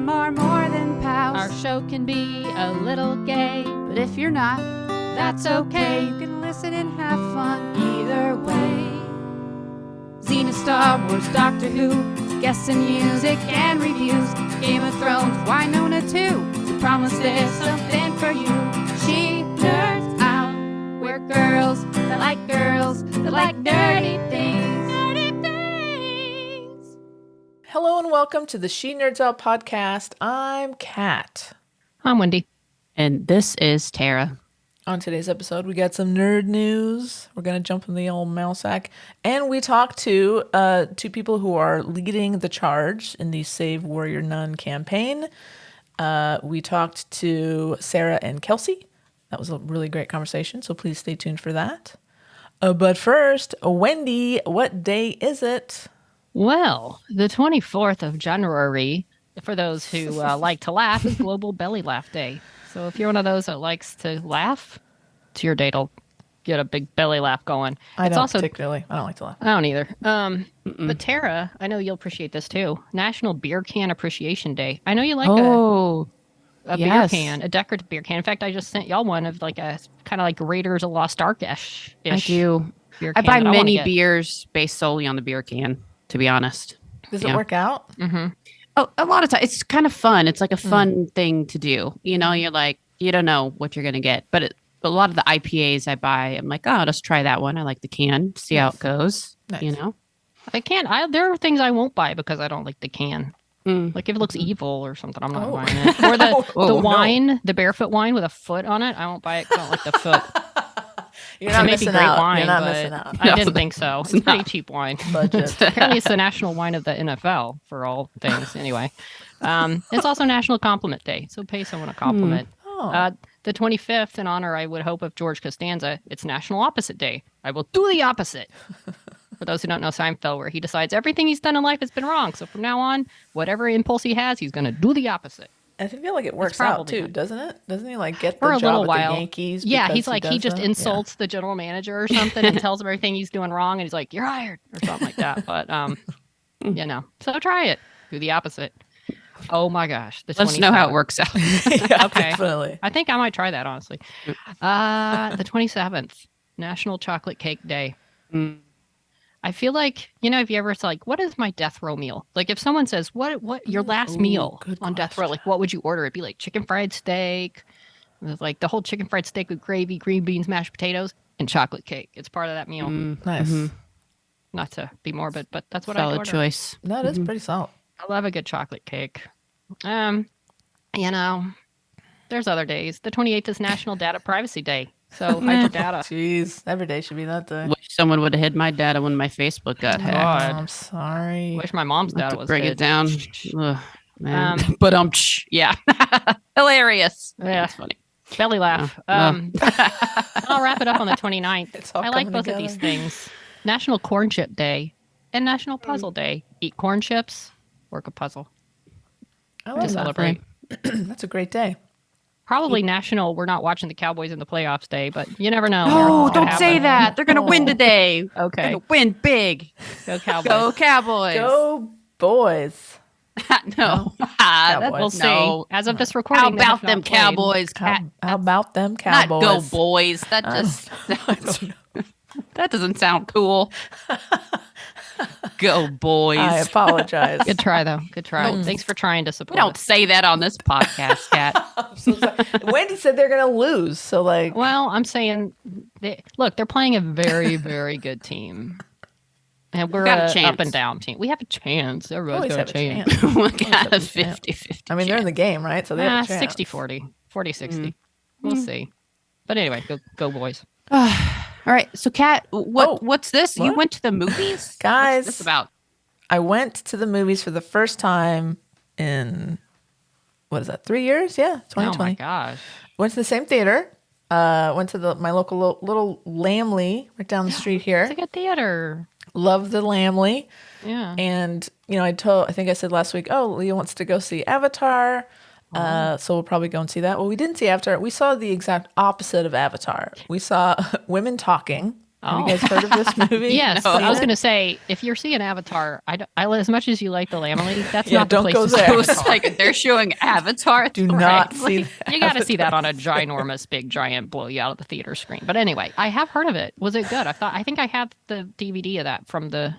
them are more than pals. Our show can be a little gay, But if you're not, that's okay. you can listen and have fun either way. Xena, Star Wars, Doctor Who, guests and music and reviews. Game of Thrones, Winona too. We promise there's something for you. She nerds out. We're girls that like nerdy things. Nerdy things. Hello and welcome to the She Nerds Out podcast. I'm Kat. I'm Wendy. And this is Tara. On today's episode, we got some nerd news. We're going to jump in the old mail sack. And we talked to two people who are leading the charge in the Save Warrior Nun campaign. We talked to Sarah and Kelsey. That was a really great conversation, so please stay tuned for that. But first, Wendy, what day is it? Well, the 24th of January, for those who like to laugh, is Global Belly Laugh Day. So if you're one of those that likes to laugh, it's your day to get a big belly laugh going. I don't particularly. I don't like to laugh. I don't either. But Tara, I know you'll appreciate this too. National Beer Can Appreciation Day. I know you like a beer can, a decorative beer can. In fact, I just sent y'all one of like a kind of like Raiders of the Lost Ark-ish. I do. Beer I can buy that many wanna get. beers based solely on the beer can, to be honest. Does it work out? Mm-hmm. Oh, a lot of times. It's kind of fun. It's like a fun thing to do. You know, you're like, you don't know what you're going to get. But a lot of the IPAs I buy, I'm like, oh, let's try that one. I like the can, see how it goes. Nice. You know? There are things I won't buy because I don't like the can. Like if it looks evil or something, I'm not buying it. Or the wine, the barefoot wine with a foot on it, I won't buy it because I don't like the foot. You're not missing out. Wine, You're not but missing out. I didn't think so. It's pretty cheap wine. Budget. Apparently, it's the national wine of the NFL for all things. Anyway, it's also National Compliment Day, so pay someone a compliment. The 25th, in honor, I would hope, of George Costanza, it's National Opposite Day. I will do the opposite. For those who don't know Seinfeld, where he decides everything he's done in life has been wrong. So from now on, whatever impulse he has, he's going to do the opposite. I feel like it works out too, doesn't it? Doesn't he like get For the a job little at while. the Yankees? Yeah, because he's like, he just that? insults the general manager or something and tells him everything he's doing wrong. And he's like, you're hired or something like that. But, you know, so try it. Do the opposite. Oh my gosh. Let's know how it works out. Yeah, Okay. definitely. I think I might try that, honestly. The 27th, National Chocolate Cake Day. I feel like, you know, if you ever like, what is my death row meal? Like if someone says, what your last meal on death row, like what would you order? It'd be like chicken fried steak, with like the whole chicken fried steak with gravy, green beans, mashed potatoes, and chocolate cake. It's part of that meal. Nice. Not to be morbid, but that's what I Solid order. choice. No, that's pretty solid. I love a good chocolate cake. You know, there's other days. The 28th is National Data Privacy Day. So hide your data. Jeez, every day should be that day. Wish someone would have hid my data when my Facebook got hacked. God. I'm sorry. Wish my mom's I have data to was bring hid. it down. Ugh, man. But yeah. Hilarious. Yeah. That's funny. Belly laugh. I'll wrap it up on the 29th. It's all I like coming both together. of these things. National Corn Chip Day and National Puzzle Day. Eat corn chips, work a puzzle I to love that. celebrate. That's a great day. Probably National We're Not Watching the Cowboys in the Playoffs Day, but you never know. Oh, Miracles could don't say happen. that. They're going to win today. Okay. They're going to win big. Go Cowboys. Go Cowboys. Go boys. No. Cowboys. We'll see. No. As of this recording, How they have about them not played. Cowboys? How about them Cowboys? Not go boys. That just that doesn't sound cool. Go boys. I apologize. Good try, though. Good try. Thanks for trying to We support don't us. say that on this podcast, Kat. I'm so sorry. Wendy said they're going to lose. So, like, Well, I'm saying, they're playing a very, very good team. And we're Got a a chance. up and down team. We have a chance. Everybody's always got a have a chance. chance. We got a have a chance. 50-50 I mean, they're in the game, right? So they have a chance. 60-40. 40-60. We'll see. But anyway, go boys. All right. So, Kat, what's this? You What? went to the movies? Guys. What's this about? I went to the movies for the first time in, what is that, 3 years? Yeah, 2020. Oh my gosh. Went to the same theater. Went to my local little Lamley right down the street here. It's like a theater. Love the Lamley. Yeah. And, you know, I think I said last week, oh, Leah wants to go see Avatar. So we'll probably go and see that. Well, we didn't see Avatar. We saw the exact opposite of Avatar. We saw women talking Have you guys heard of this movie? Yes, No. but I was going to say, if you're seeing Avatar, as much as you like the Lamely, that's not the don't place go to there. see It was Avatar. like they're showing Avatar. Do not see Like, you got to see that on a ginormous, big, giant, blow you out of the theater screen. But anyway, I have heard of it. Was it good? I think I have the DVD of that from the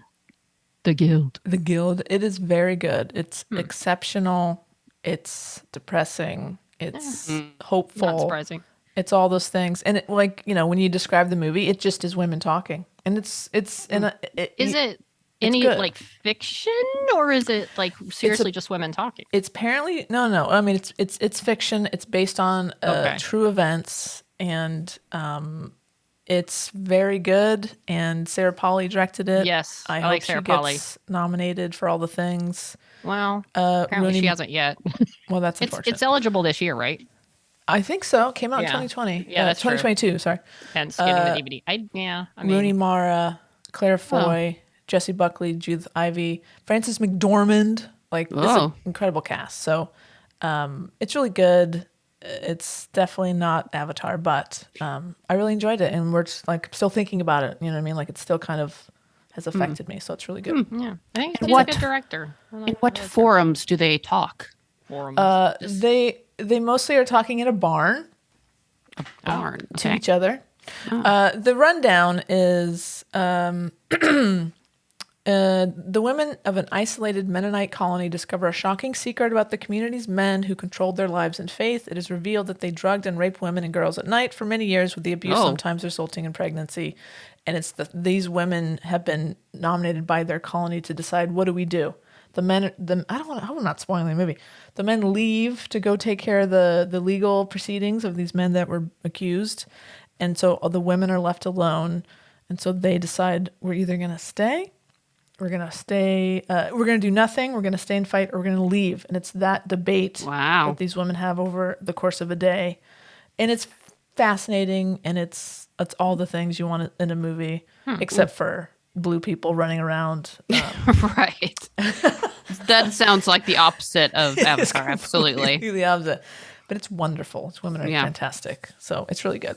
Guild. The Guild. It is very good. It's exceptional. It's depressing. It's hopeful. Not surprising. It's all those things. And it, like, when you describe the movie, it just is women talking. And it's in a, Is it any good. like fiction, or is it like seriously just women talking? It's apparently no. I mean, it's fiction. It's based on Okay. true events, and it's very good. And Sarah Polley directed it. Yes, I hope like Sarah she Polley. gets nominated for all the things. Well, apparently Rooney- she hasn't yet. Well, that's unfortunate. It's eligible this year, right? I think so. It came out in Yeah. 2020. Yeah, that's true. 2022. Sorry. Hence getting the DVD. I mean, Rooney Mara, Claire Foy, Jessie Buckley, Judith Ivey, Frances McDormand. Like, it's an incredible cast. So it's really good. It's definitely not Avatar, but I really enjoyed it. And we're just, like, still thinking about it. You know what I mean? Like, it still kind of has affected me. So it's really good. yeah, I think she's a what- good director. In what forums do they talk? Forums? They mostly are talking in a barn Darn. to Okay. each other. The rundown is the women of an isolated Mennonite colony discover a shocking secret about the community's men who controlled their lives and faith. It is revealed that they drugged and raped women and girls at night for many years, with the abuse sometimes resulting in pregnancy. And it's these women have been nominated by their colony to decide, what do we do? The men, I'm not spoiling the movie. The men leave to go take care of the legal proceedings of these men that were accused. And so the women are left alone. And so they decide, we're either going to stay, we're going to do nothing, we're going to stay and fight, or we're going to leave. And it's that debate that these women have over the course of a day. And it's fascinating, and it's all the things you want in a movie, except for blue people running around. Right. That sounds like the opposite of Avatar. Absolutely. The opposite. But it's wonderful. Its women are fantastic. So it's really good.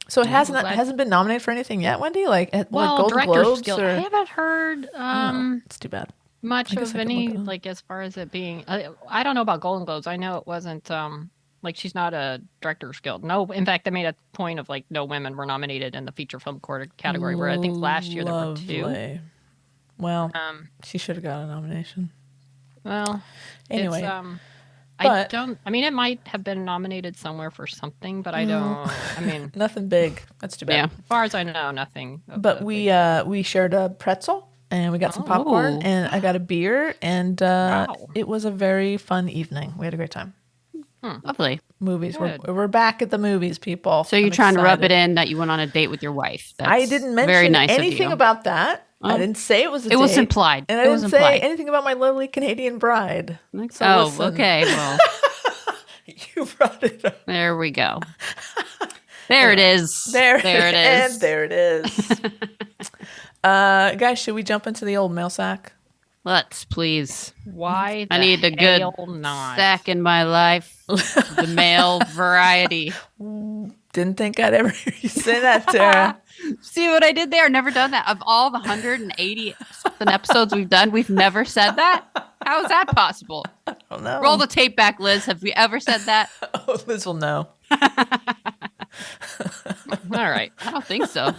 So it hasn't been nominated for anything yet, Wendy? Like Golden Director's Globes? Guild. Or? I haven't heard It's too bad. much I guess of I could any, look it up. like, as far as it being. I don't know about Golden Globes. I know it wasn't. Like, she's not a Director's Guild. No, in fact, they made a point of, like, no women were nominated in the feature film category, where I think last year there were two. Lovely. Well, she should have got a nomination. Well, Anyway, I mean, it might have been nominated somewhere for something, but I don't. I mean, nothing big. That's too bad. Yeah. as far as I know, nothing. But we shared a pretzel, and we got some popcorn, and I got a beer, and it was a very fun evening. We had a great time. Lovely. Movies. Good. We're back at the movies, people. So you're I'm trying to rub it excited. in that you went on a date with your wife. That's I didn't mention very nice anything of you. about that. I didn't say it was a It was date, implied. And I It was didn't say implied. anything about my lovely Canadian bride. So Oh, listen. okay. Well, You brought it up. there we go. There it is. There it is. And there it is. Guys, should we jump into the old mail sack? Let's please. Why? I need a good not? sack in my life. The male variety. Didn't think I'd ever hear you say that, Tara. See what I did there? Never done that. Of all the 180 something episodes we've done, we've never said that. How is that possible? I don't know. Roll the tape back, Liz. Have we ever said that? Oh, Liz will know. All right. I don't think so.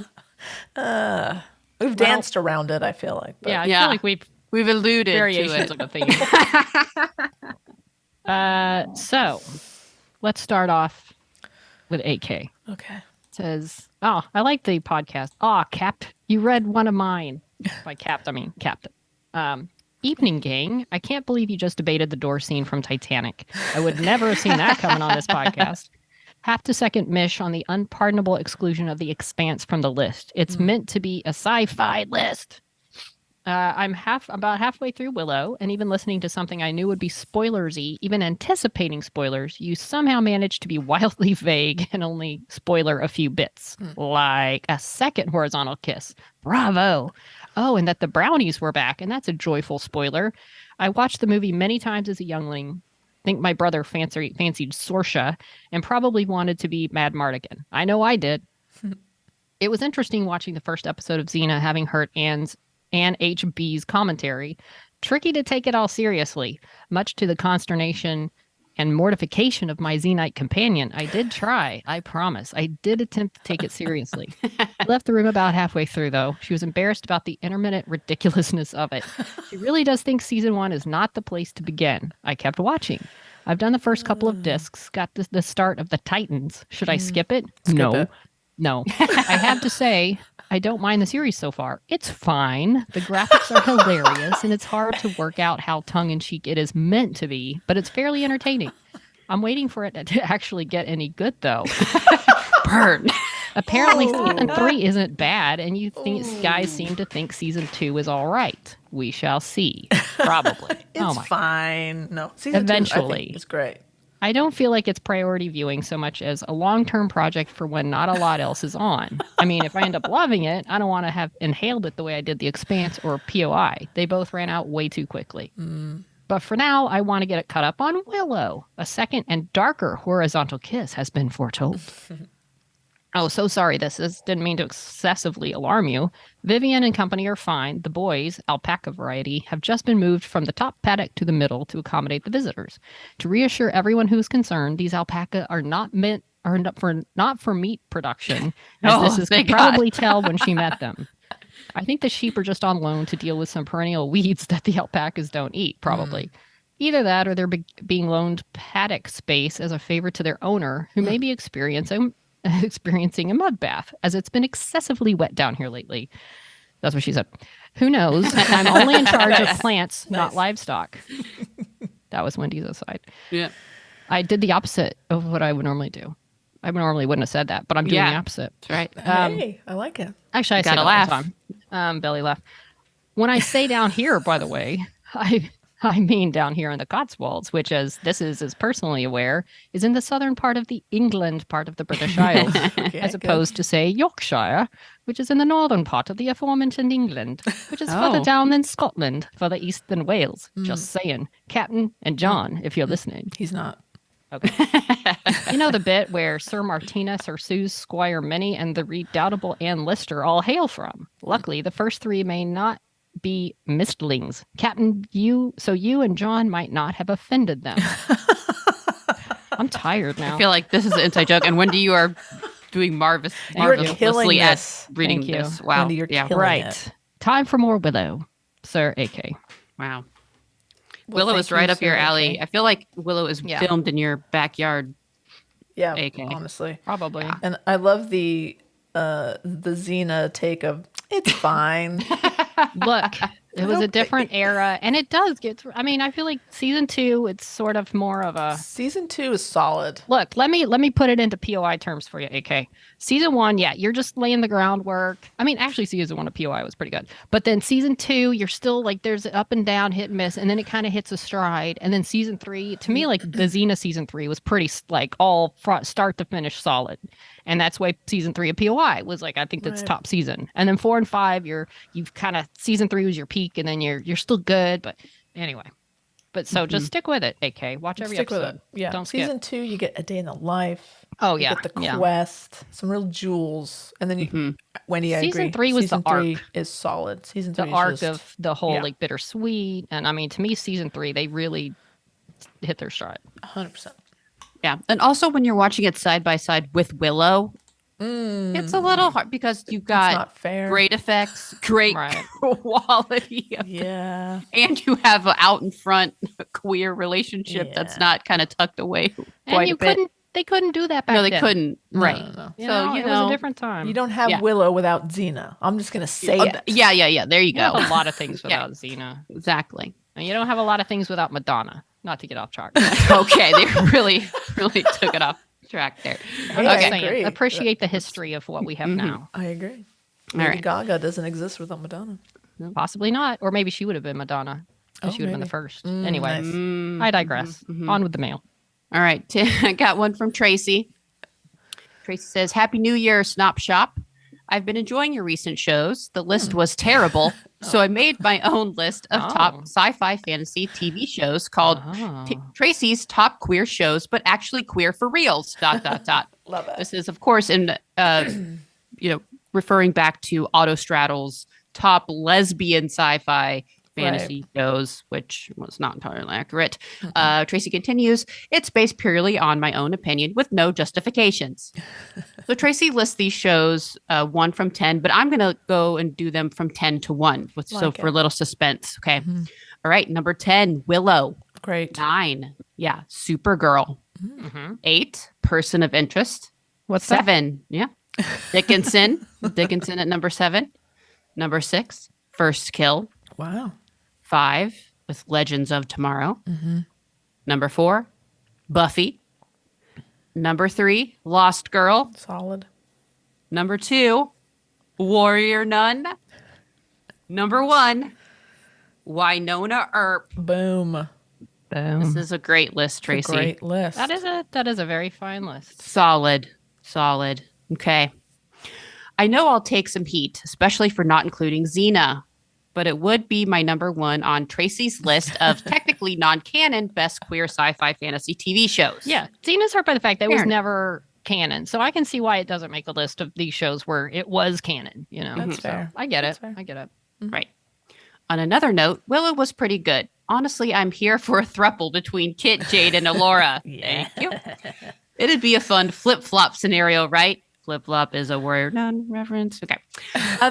We've danced around it, I feel like. But Yeah, I Yeah. feel like We've alluded variations to of a theme. So let's start off with 8K. Okay. Says, "Oh, I like the podcast. Oh, Cap, you read one of mine." By Capt, I mean Captain. Evening gang. I can't believe you just debated the door scene from Titanic. I would never have seen that coming on this podcast. Have to second Mish on the unpardonable exclusion of The Expanse from the list. It's meant to be a sci-fi list. I'm about halfway through Willow, and even listening to something I knew would be spoilersy, even anticipating spoilers, you somehow managed to be wildly vague and only spoiler a few bits, like a second horizontal kiss. Bravo! Oh, and that the brownies were back, and that's a joyful spoiler. I watched the movie many times as a youngling. Think my brother fancied Sorsha and probably wanted to be Mad Mardigan. I know I did. It was interesting watching the first episode of Xena, having heard Anne HB's commentary. Tricky to take it all seriously, much to the consternation and mortification of my Xenite companion. I did try, I promise. I did attempt to take it seriously. I left the room about halfway through, though. She was embarrassed about the intermittent ridiculousness of it. She really does think season 1 is not the place to begin. I kept watching. I've done the first couple of discs, got the start of the Titans. Should I skip it? Skip it. No. I have to say, I don't mind the series so far. It's fine. The graphics are hilarious, and it's hard to work out how tongue-in-cheek it is meant to be, but it's fairly entertaining. I'm waiting for it to actually get any good, though. Burn. Apparently, season 3 isn't bad, and guys seem to think season 2 is all right. We shall see. Probably. It's fine. No, season 2 Eventually. I think is great. I don't feel like it's priority viewing so much as a long-term project for when not a lot else is on. I mean, if I end up loving it, I don't want to have inhaled it the way I did The Expanse or POI. They both ran out way too quickly. But for now, I want to get it caught up on Willow. A second and darker horizontal kiss has been foretold. Oh, so sorry. Didn't mean to excessively alarm you. Vivian and company are fine. The boys, alpaca variety, have just been moved from the top paddock to the middle to accommodate the visitors. To reassure everyone who's concerned, these alpaca are not for meat production, as Mrs. could probably tell when she met them. I think the sheep are just on loan to deal with some perennial weeds that the alpacas don't eat, probably. Either that or they're being loaned paddock space as a favor to their owner, who may be experiencing a mud bath, as it's been excessively wet down here lately. That's what she said. Who knows? I'm only in charge of plants, not livestock. That was Wendy's aside. Yeah. I did the opposite of what I would normally do. I normally wouldn't have said that, but I'm doing the opposite. That's right. Hey, I like it. Actually, I say Gotta that laugh. all the time. Belly laugh. When I say down here, by the way, I mean down here in the Cotswolds, which, as this is personally aware, is in the southern part of the England part of the British Isles, as opposed to, say, Yorkshire, which is in the northern part of the aforementioned England, which is further down than Scotland, further east than Wales. Just saying. Captain and John, if you're listening. He's not. Okay. You know the bit where Sir Martinus or Sue's Squire Minnie and the redoubtable Anne Lister all hail from? Luckily, the first three may not be mistlings. Captain, you and John might not have offended them. I'm tired now. I feel like this is an inside joke. And Wendy, you are doing marvelously at reading Thank you. this. Wow. Wendy, you're killing Right. it. Time for more Willow, Sir AK. Wow. Well, Willow thank is right you, up your Sir alley. AK. I feel like Willow is filmed in your backyard. Yeah, AK. honestly. Probably. And I love the Xena take of it's fine. Look, it was a different era, and it does get through. I mean, I feel like season 2, it's sort of more of a Season 2 is solid. look. Let me put it into POI terms for you, AK. Season 1, yeah, you're just laying the groundwork. I mean, actually, season 1 of POI was pretty good, but then season 2, you're still like there's up and down, hit and miss, and then it kind of hits a stride. And then season 3, to me, like the Xena season 3 was pretty like all start to finish solid. And that's why season 3 of POI was like, I think that's top season. And then 4 and 5, you've kind of season 3 was your peak, and then you're still good. But anyway, so just stick with it, AK. Watch every Stick episode. with it. Yeah. Don't Season skip. 2, you get a day in the life. Oh You yeah, get the yeah. quest, some real jewels, and then you, Wendy, I Season agree. 3 was season the arc. 3 is solid. Season 3 The is arc just, of the whole yeah. like bittersweet, and I mean, to me, season 3 they really hit their stride. 100%. Yeah. And also when you're watching it side by side with Willow, it's a little hard because you've It's got not fair. great effects, great Right. quality, Yeah. and you have an out in front queer relationship that's Yeah. not kind of tucked away And quite you a bit. they couldn't do that back No, then. they couldn't. Right. No. You So, know, you it was know, a different time. You don't have Yeah. Willow without Xena. I'm just going to say it. Yeah. There you You have go. a lot of things without Xena, Exactly. and you don't have a lot of things without Madonna. Not to get off track. Okay. They really took it off track there. Hey, Just I saying, agree. appreciate the history of what we have now. I agree. All Lady right. Gaga doesn't exist without Madonna. Possibly not, or maybe she would have been Madonna. Oh, She would have been the maybe. first. Anyway, nice. I digress. On with the mail. All right. I got one from Tracy. Tracy says, Happy New Year, Snop Shop. I've been enjoying your recent shows. The list was terrible, so I made my own list of top sci-fi fantasy TV shows called Tracy's Top Queer Shows, but actually queer for reals, ... Love it. This is, of course, in, referring back to Autostradle's top lesbian sci-fi fantasy shows, which was not entirely accurate. Tracy continues, it's based purely on my own opinion with no justifications. So Tracy lists these shows 1 from 10, but I'm going to go and do them from 10 to 1. For a little suspense. Okay. All right. Number 10, Willow. Great. 9. Yeah. Supergirl. 8, Person of Interest. What's 7? Yeah. Dickinson. Dickinson at number 7. Number 6, First Kill. Wow. 5, with Legends of Tomorrow. Number 4, Buffy. Number 3, Lost Girl. Solid. Number 2, Warrior Nun. Number 1, Winona Earp. Boom. Boom. This is a great list, Tracy. Great list. That is a very fine list. Solid. Okay. I know I'll take some heat, especially for not including Xena, but it would be my number 1 on Tracy's list of technically non-canon best queer sci-fi fantasy TV shows. Yeah, Xena's hurt by the fact that it was Fair. never canon, so I can see why it doesn't make a list of these shows where it was canon. You know, That's fair. I get That's it. fair. I get it. Right. On another note, Willow was pretty good. Honestly, I'm here for a throuple between Kit, Jade, and Alora. Yeah. Thank you. It'd be a fun flip-flop scenario, right? Flip-flop is a warrior nun reference. Okay.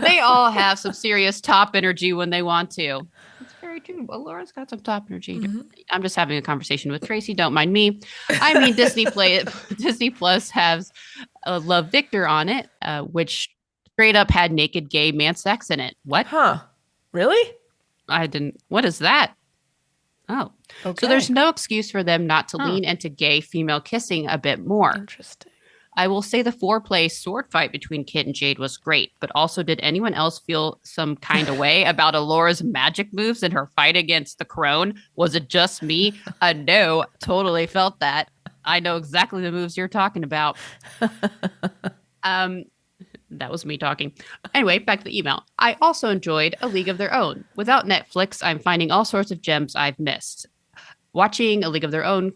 They all have some serious top energy when they want to. That's very true. Alora's got some top energy. I'm just having a conversation with Tracy. Don't mind me. I mean, Disney Plus has Love Victor on it, which straight up had naked gay man sex in it. What? Huh. Really? I didn't. What is that? Oh. Okay. So there's no excuse for them not to lean into gay female kissing a bit more. Interesting. I will say the foreplay sword fight between Kit and Jade was great, but also did anyone else feel some kind of way about Alora's magic moves and her fight against the crone? Was it just me? No, totally felt that. I know exactly the moves you're talking about. That was me talking. Anyway, back to the email. I also enjoyed A League of Their Own. Without Netflix, I'm finding all sorts of gems I've missed. Watching A League of Their Own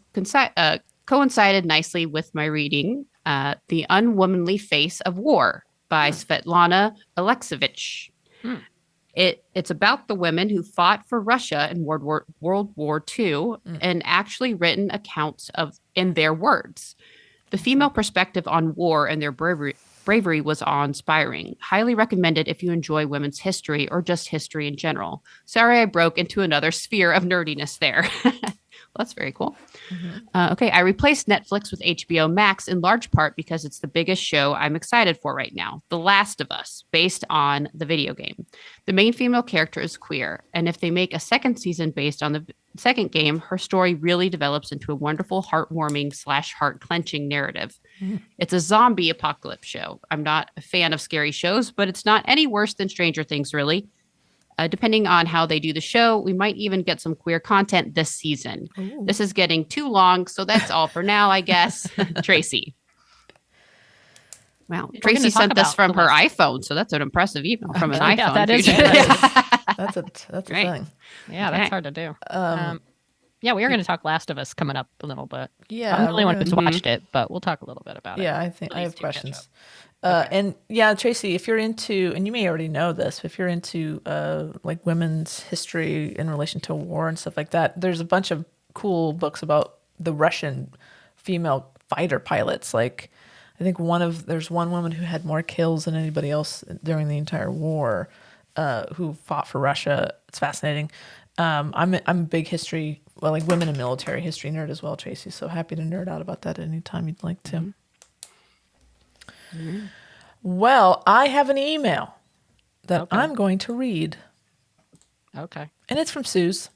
coincided nicely with my reading The Unwomanly Face of War by Svetlana Alexievich. It's about the women who fought for Russia in World War II and actually written accounts of in their words. The female perspective on war and their bravery was awe-inspiring. Highly recommended if you enjoy women's history or just history in general. Sorry I broke into another sphere of nerdiness there. Well, that's very cool. Okay, I replaced Netflix with HBO Max in large part because it's the biggest show I'm excited for right now, The Last of Us, based on the video game. The main female character is queer, and if they make a second season based on the second game, her story really develops into a wonderful, heartwarming / heart-clenching narrative. It's a zombie apocalypse show. I'm not a fan of scary shows, but it's not any worse than Stranger Things, really. Depending on how they do the show, we might even get some queer content this season. Ooh. This is getting too long, so that's all for now, I guess. Tracy. Wow. Tracy sent this from her iPhone, so that's an impressive email from an iPhone. Yeah, that is. That's a thing. Yeah, that's hard to do. Yeah, we are going to talk Last of Us coming up a little bit. Yeah. I'm the only one who's watched it, but we'll talk a little bit about it. Yeah, I think I have questions. And yeah, Tracy, if you're into, and you may already know this, if you're into like women's history in relation to war and stuff like that, there's a bunch of cool books about the Russian female fighter pilots. Like, I think there's one woman who had more kills than anybody else during the entire war, who fought for Russia. It's fascinating. I'm a big history, well, like women in military history nerd as well, Tracy. So happy to nerd out about that anytime you'd like to. Well, I have an email that I'm going to read. Okay. And it's from Suze.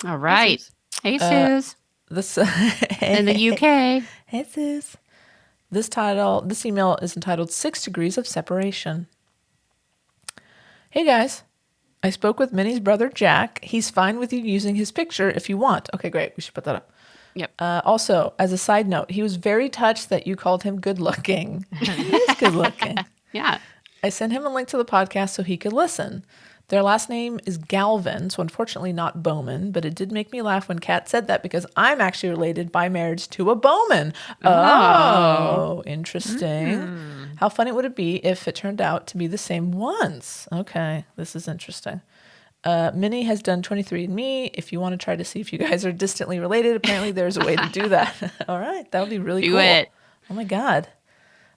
All right. Hey, Suze. In the UK. Hey, Suze. This email is entitled 6 Degrees of Separation. Hey, guys. I spoke with Minnie's brother, Jack. He's fine with you using his picture if you want. Okay, great. We should put that up. Yep. Also, as a side note, he was very touched that you called him good looking. He is good looking. Yeah. I sent him a link to the podcast so he could listen. Their last name is Galvin, so unfortunately not Bowman, but it did make me laugh when Kat said that because I'm actually related by marriage to a Bowman. Oh, interesting. How funny would it be if it turned out to be the same ones? Okay, this is interesting. Minnie has done 23andMe. If you want to try to see if you guys are distantly related, apparently there's a way to do that. All right, that would be really cool. Do it. Oh my God.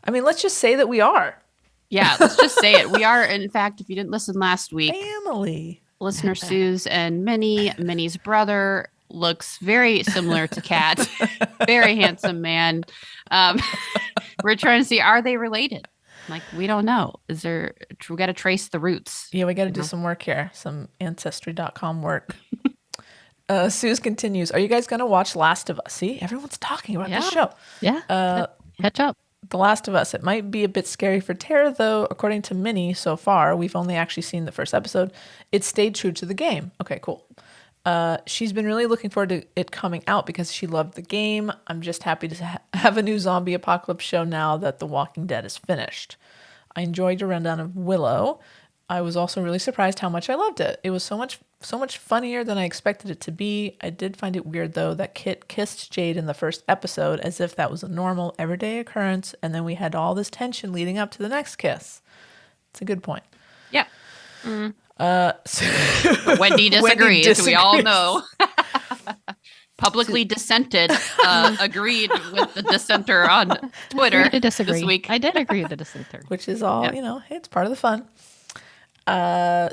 I mean, let's just say that we are. Yeah, let's just say it. We are, in fact, if you didn't listen last week, Family. listener Suze and Minnie's brother looks very similar to Kat. Very handsome man. We're trying to see, are they related? Like, we don't know. We got to trace the roots. Yeah, we got to do some work here, some Ancestry.com work. Suze continues, are you guys going to watch Last of Us? See, everyone's talking about this show. Yeah. Catch up. The Last of Us. It might be a bit scary for Tara, though. According to Minnie, so far, we've only actually seen the first episode. It stayed true to the game. Okay, cool. She's been really looking forward to it coming out because she loved the game. I'm just happy to have a new zombie apocalypse show now that The Walking Dead is finished. I enjoyed your rundown of Willow. I was also really surprised how much I loved it. It was so much funnier than I expected it to be. I did find it weird, though, that Kit kissed Jade in the first episode as if that was a normal, everyday occurrence, and then we had all this tension leading up to the next kiss. It's a good point. Yeah. Wendy disagrees, as we all know. Publicly dissented, agreed with the dissenter on Twitter I disagree. this week. I did agree with the dissenter. Which is all, it's part of the fun.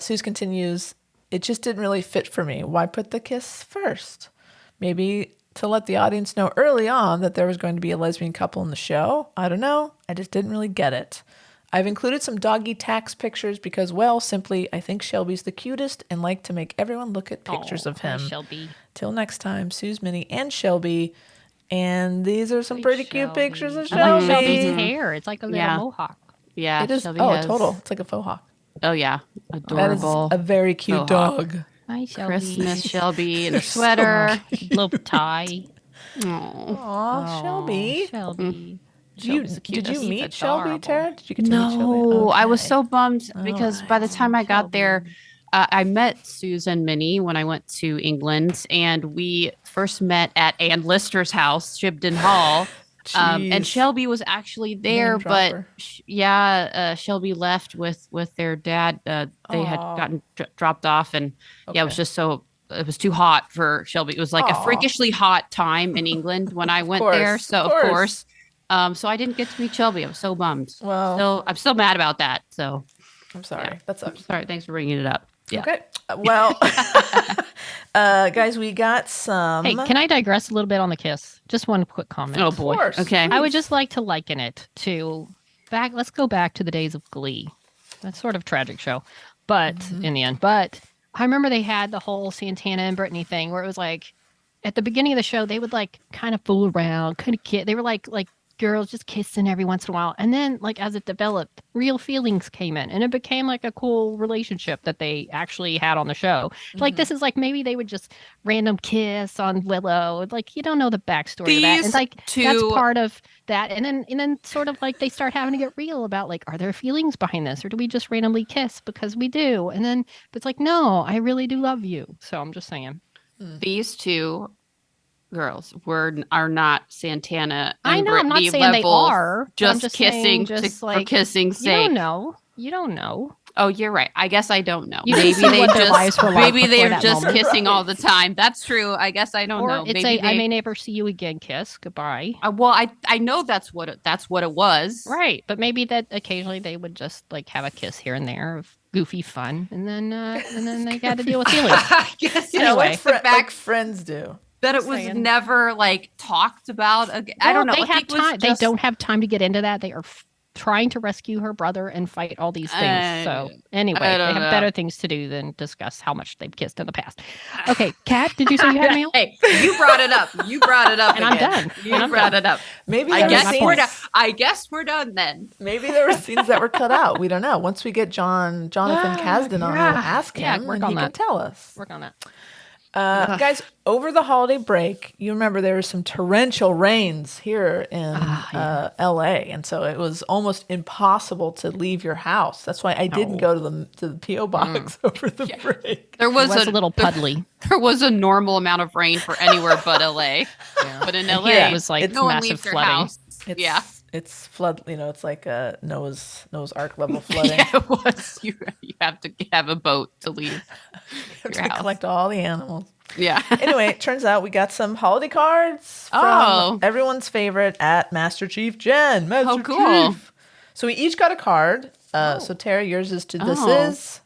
Suze continues, it just didn't really fit for me. Why put the kiss first? Maybe to let the audience know early on that there was going to be a lesbian couple in the show. I don't know. I just didn't really get it. I've included some doggy tax pictures because, well, simply, I think Shelby's the cutest and like to make everyone look at pictures of him. Shelby. Till next time, Suze, Minnie, and Shelby. And these are some pretty cute pictures of I like Shelby. Shelby's hair. It's like a little mohawk. Yeah, It is. Shelby Oh, has- total. It's like a faux hawk. Oh yeah, That is adorable. a very cute faux hawk. dog. Hi, Shelby. Christmas Shelby in a sweater. Little tie. Aw. Aw, Shelby. Shelby. Did you Shelby's meet Shelby, adorable. Tara? Did you get to meet Shelby? No, I was Okay. so bummed because by the time I got there, Shelby. I met Suze and Minnie when I went to England, and we first met at Ann Lister's house, Shibden Hall. And Jeez. Shelby was actually there, Name but dropper. Shelby left with their dad. They had Aw. gotten dropped off, and it was Okay. just it was too hot for Shelby. It was like a Aw. freakishly hot time in England when I went course, there. of So of course, so I didn't get to meet Shelby. I was so bummed. Well, I'm still mad about that. So I'm sorry. yeah. That sucks. sorry. Thanks for bringing it up. Yeah. Okay. Well, guys, we got some. Hey, can I digress a little bit on the kiss? Just one quick comment. Oh boy. course. Okay. I would just like to liken it to let's go back to the days of Glee. That's sort of tragic show, but in the end, but I remember they had the whole Santana and Brittany thing where it was like at the beginning of the show, they would like kind of fool around, kind of kid. They were like girls just kissing every once in a while. And then like as it developed, real feelings came in and it became like a cool relationship that they actually had on the show. Like this is like maybe they would just random kiss on Willow. Like you don't know the backstory of that. And These like that's two- part of that. And then sort of like they start having to get real about like, are there feelings behind this? Or do we just randomly kiss because we do? And then it's like, no, I really do love you. So I'm just saying. These two girls are not Santana and I know, I'm not Brittany saying they level, are. but I'm just saying kissing just for like, kissing's you sake. don't know. You don't know. Oh, you're right. I guess I don't know. You didn't Maybe see they what their lives just were like maybe before they're that just moment. kissing all the time. That's true. I guess I don't Or know. it's Maybe I may never see you again kiss. Goodbye. well, I know that's what it was. Right. But maybe that occasionally they would just like have a kiss here and there of goofy fun. And then they got to deal with feelings. I guess Anyway. like friends do. that it Just was saying. never like talked about. I Well, don't know. They I have think it was time. just- They don't have time to get into that. They are trying to rescue her brother and fight all these things. So anyway, I they don't have know. better things to do than discuss how much they've kissed in the past. Okay, Kat, did you say you had mail? Hey, you brought it up. You brought it up. And I'm again. done. You And I'm brought done. it up. Maybe I there guess were my guess we're point. done. I guess we're done then. Maybe there were scenes that were cut out. We don't know. Once we get Jonathan Kasdan on, we'll ask Yeah, him work and on he can that. tell us. Work on that. Guys, over the holiday break, you remember there was some torrential rains here in LA, and so it was almost impossible to leave your house. That's why I didn't go to the PO box over the break. There It was, was a little puddly. There was a normal amount of rain for anywhere but LA. But in LA, Here it was like it's no one massive leaves their flooding. house. It's, Yeah. It's flood. It's like Noah's Ark level flooding. Yeah, it was. You have to have a boat to leave You have your to house. collect all the animals. Yeah. Anyway, it turns out we got some holiday cards from Oh. everyone's favorite at Master Chief Jen. Master cool. Chief. So we each got a card. So Tara, yours is to This Oh. Is.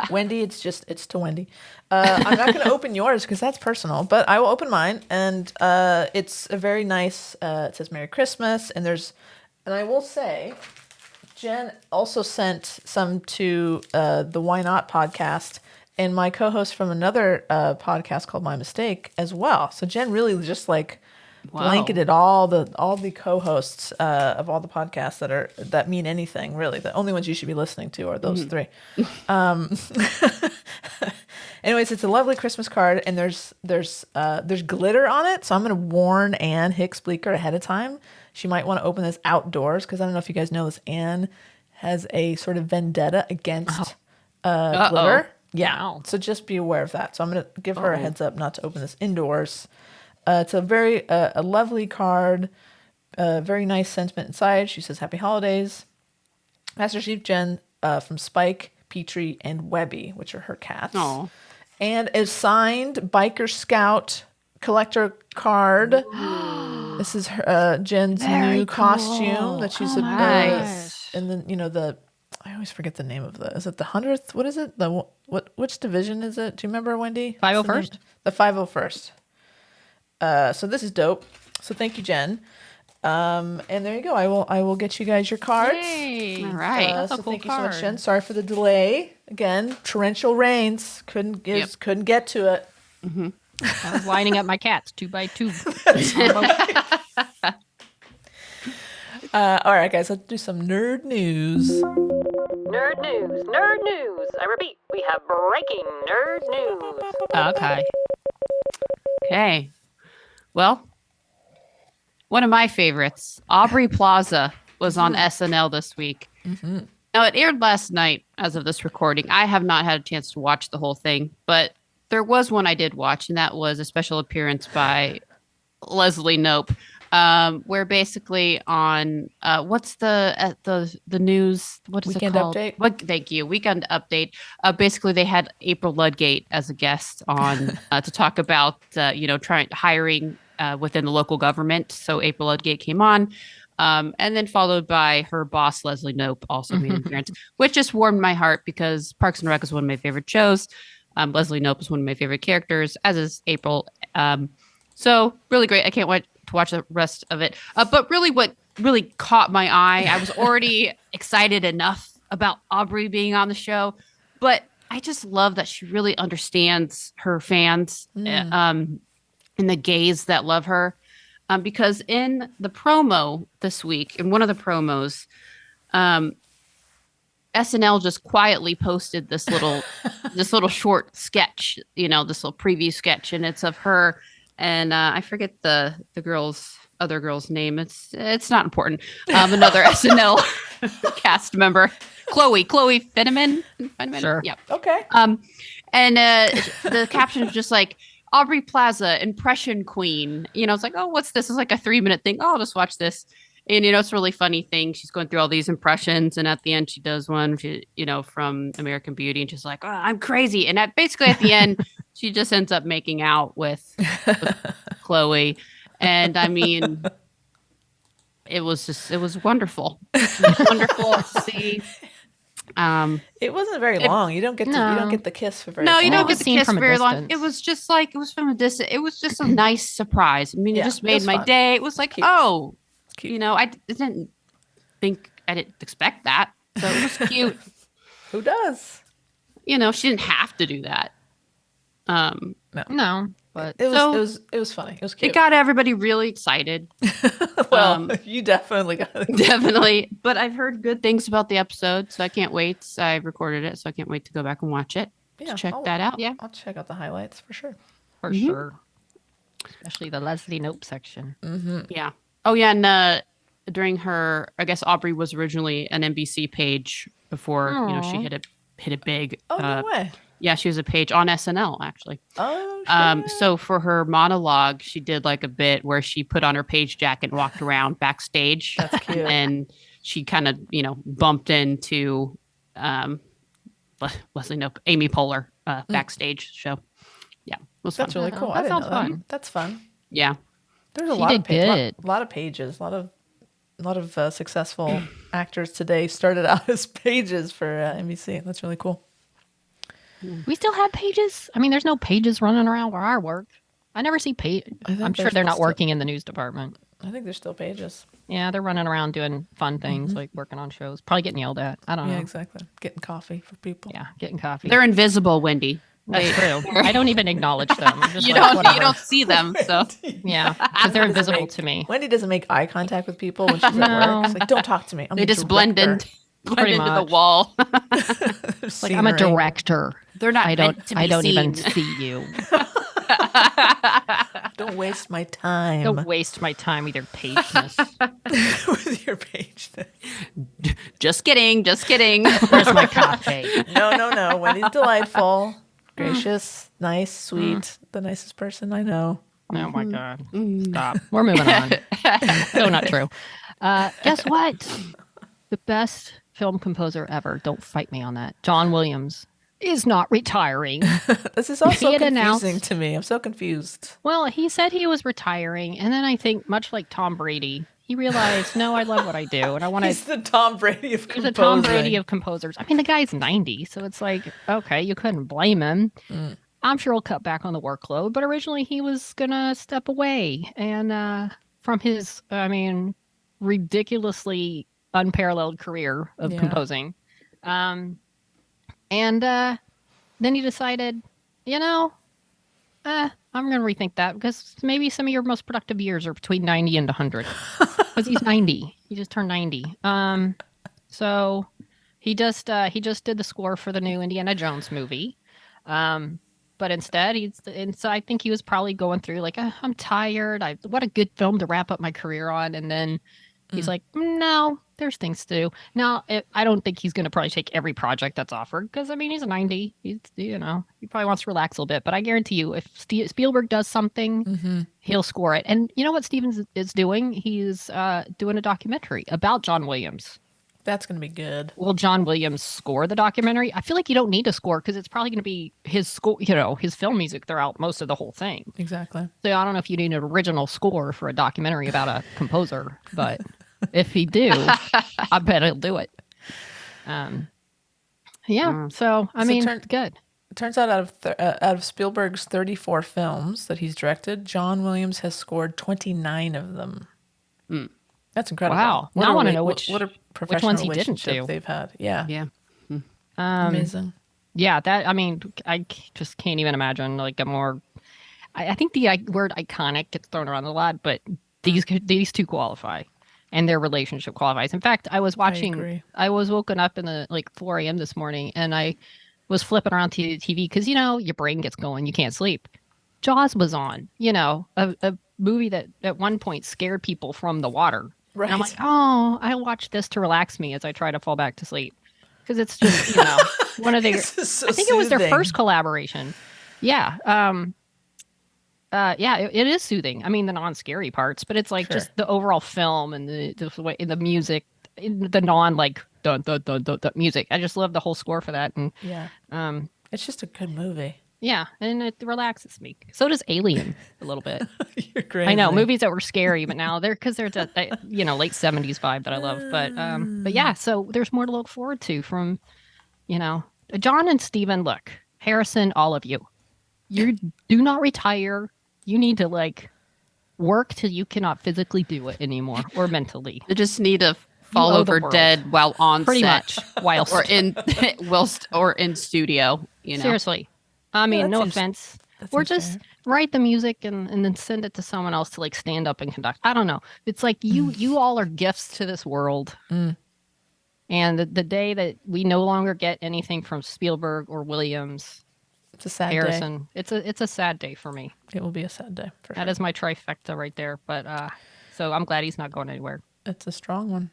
Wendy, it's to Wendy. I'm not going to open yours because that's personal, but I will open mine, and it's a very nice. It says Merry Christmas, and I will say, Jen also sent some to the Why Not podcast, and my co-host from another podcast called My Mistake as well. So Jen really just blanketed all the co-hosts of all the podcasts that mean anything, really. The only ones you should be listening to are those three. Anyways, it's a lovely Christmas card, and there's glitter on it. So I'm going to warn Anne Hicks Bleecker ahead of time. She might want to open this outdoors because I don't know if you guys know this. Anne has a sort of vendetta against glitter. Yeah. Wow. So just be aware of that. So I'm going to give her a heads up not to open this indoors. It's a very a lovely card, very nice sentiment inside. She says, "Happy Holidays, Master Chief Jen from Spike, Petrie, and Webby," which are her cats. Aw. And is signed Biker Scout collector card. This is her, Jen's new costume that she's nice. and then I always forget the name of is it the 100th? What is it? Which division is it? Do you remember, Wendy? 501st? The 501st. So this is dope. So thank you, Jen. And there you go. I will get you guys your cards. Yay. All right. That's a So cool thank you so much, card. Jen. Sorry for the delay. Again, torrential rains. Couldn't get to it. I was lining up my cats 2 by 2. All right, guys. Let's do some nerd news. Nerd news, nerd news. I repeat, we have breaking nerd news. Okay. Okay. Well, one of my favorites, Aubrey Plaza, was on SNL this week. Now, it aired last night as of this recording. I have not had a chance to watch the whole thing, but there was one I did watch, and that was a special appearance by Leslie Knope, where basically on what's the news? What is Weekend it called? Update? Thank you. Weekend Update. Basically, they had April Ludgate as a guest on to talk about hiring within the local government. So April Ludgate came on. And then followed by her boss, Leslie Knope, also made an appearance, which just warmed my heart because Parks and Rec is one of my favorite shows. Leslie Knope is one of my favorite characters, as is April. So really great. I can't wait to watch the rest of it. But really what really caught my eye, I was already excited enough about Aubrey being on the show, but I just love that she really understands her fans and the gays that love her. Because in the promo this week, in one of the promos, SNL just quietly posted this little short sketch, this little preview sketch, and it's of her and I forget the other girl's name. It's not important. Another SNL cast member, Chloe Finneman. Sure. Yep. Okay. And the caption is just like, Aubrey Plaza, impression queen. It's like, oh, what's this? It's like a 3-minute thing. Oh, I'll just watch this. And, it's a really funny thing. She's going through all these impressions. And at the end, she does one, from American Beauty. And she's like, oh, I'm crazy. And basically at the end, she just ends up making out with Chloe. And I mean, it was wonderful. It was wonderful to see. It wasn't very long. You don't get the kiss for very long. No, you don't get the Seen kiss from a very long. distance. It was just like, it was from a distance. It was just a nice surprise. I mean, Yeah, it just it made was my fun. day. It was like, Cute. oh, It's cute. I didn't expect that. So it was cute. Who does? She didn't have to do that. No, but It So- was funny. It was cute. It got everybody really excited. well, you definitely got it. Definitely. But I've heard good things about the episode, so I can't wait. I recorded it, so I can't wait to go back and watch it. Yeah, Check I'll- that out. yeah, I'll check out the highlights for sure. for sure. Especially the Leslie Knope section. Yeah. Oh, yeah. And during her, I guess Aubrey was originally an NBC page before, she hit hit it big. Oh, no way. Yeah, she was a page on SNL, actually. Oh, shit. So for her monologue, she did like a bit where she put on her page jacket and walked around backstage. That's cute. And she kind of, bumped into Leslie Knope, Amy Poehler backstage. So, yeah, it was fun. That's really cool. That I didn't sounds know that. fun. That's fun. Yeah. There's a She lot did of pages. good. A lot of pages. A lot of successful actors today started out as pages for NBC. That's really cool. We still have pages. I mean, there's no pages running around where I work. I never see page. I think I'm sure there's they're not still- working in the news department. I think there's still pages. Yeah, they're running around doing fun things like working on shows. Probably getting yelled at. I don't Yeah, know. exactly. Getting coffee for people. Yeah, getting coffee. They're invisible, Wendy. That's true. I don't even acknowledge them. I'm just You like, don't whatever. see them. So Yeah, because they're invisible to me. Wendy doesn't make eye contact with people when she's at No. work. She's like, don't talk to me. I'm they the just blend director." Pretty into the much. wall. Like I'm a director. They're not I don't. meant to be I don't even seen. see you. Don't waste my time Don't waste my time with your pageness. with your page. Just kidding. Just kidding. Where's my coffee? No. Wendy's delightful, gracious, nice, sweet, the nicest person I know. Oh my god! Stop. We're moving on. So not true. Guess what? The best film composer ever. Don't fight me on that. John Williams is not retiring. This is also He had confusing announced- to me. I'm so confused. Well, he said he was retiring, and then I think, much like Tom Brady, he realized, no, I love what I do, and I want to. He's the Tom Brady of He's composing. the Tom Brady of composers. I mean, the guy's 90, so it's like, okay, you couldn't blame him. I'm sure he'll cut back on the workload, but originally he was gonna step away and from his, ridiculously unparalleled career of Yeah. composing, and then he decided, I'm gonna rethink that because maybe some of your most productive years are between 90 and 100, because he's 90. He just turned 90. So he just did the score for the new Indiana Jones movie. But instead, so I think he was probably going through like, I'm tired. What a good film to wrap up my career on. And then he's like, no, there's things to do. Now, I don't think he's going to probably take every project that's offered because, he's 90. He probably wants to relax a little bit. But I guarantee you, if Spielberg does something, he'll score it. And you know what Stevens is doing? He's doing a documentary about John Williams. That's going to be good. Will John Williams score the documentary? I feel like you don't need to score because it's probably going to be his score, his film music throughout most of the whole thing. Exactly. So I don't know if you need an original score for a documentary about a composer, but if he do, I bet he'll do it. Yeah. So good. It turns out out of Spielberg's 34 films that he's directed, John Williams has scored 29 of them. That's incredible. Wow. What Now I a want to re- know what- which what a professional ones he didn't relationship do. they've had. Yeah. Yeah. Amazing. Yeah, I just can't even imagine like a more. I think the word iconic gets thrown around a lot, but these two qualify, and their relationship qualifies. In fact, I was watching. agree. I was woken up in the 4 a.m. this morning, and I was flipping around the TV because your brain gets going, you can't sleep. Jaws was on, a movie that at one point scared people from the water. Right. And I'm like, I watch this to relax me as I try to fall back to sleep. Because it's just, one of their, This is so I think it was their soothing. first collaboration. Yeah. It is soothing. I mean, the non-scary parts, but it's like Sure. just the overall film and the way, the music, the non dun, dun, dun, dun, dun music. I just love the whole score for that. And Yeah. It's just a good movie. yeah, and it relaxes me. So does Alien a little bit. You're crazy. I know movies that were scary, but now they're because there's a late 70s vibe that I love. But yeah, so there's more to look forward to from John and Steven. Look, Harrison, all of you do not retire. You need to work till you cannot physically do it anymore or mentally. They just need to fall owe the over world. dead while on Pretty set much whilst or in studio. seriously. I mean, that no seems- offense. that Or seems just fair. write the music and then send it to someone else to stand up and conduct. I don't know. It's like you all are gifts to this world. And the day that we no longer get anything from Spielberg or Williams, It's a sad day. Harrison, it's a sad day for me. It will be a sad day. For That sure. is my trifecta right there. But so I'm glad he's not going anywhere. It's a strong one.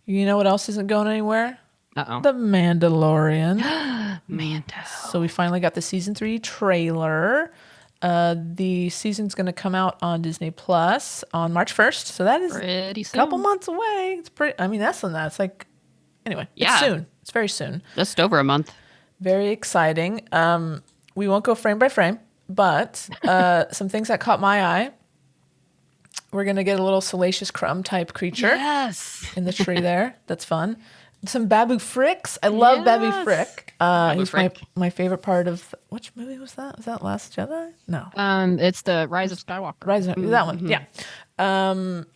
You know what else isn't going anywhere? Uh-oh. The Mandalorian. Mando. So we finally got the season 3 trailer. The season's going to come out on Disney Plus on March 1st. So that is Pretty a soon. couple months away. It's pretty. I mean, less than that. It's like anyway. Yeah. It's soon. It's very soon. Just over a month. Very exciting. We won't go frame by frame, but some things that caught my eye. We're going to get a little Salacious Crumb type creature Yes. in the tree there. That's fun. Some Babu Fricks. I love Babu Yes. Frick. Babu He's Frick. my favorite part of which movie was that? Was that Last Jedi? No. It's the Rise of Skywalker. Rise of, that one. Yeah.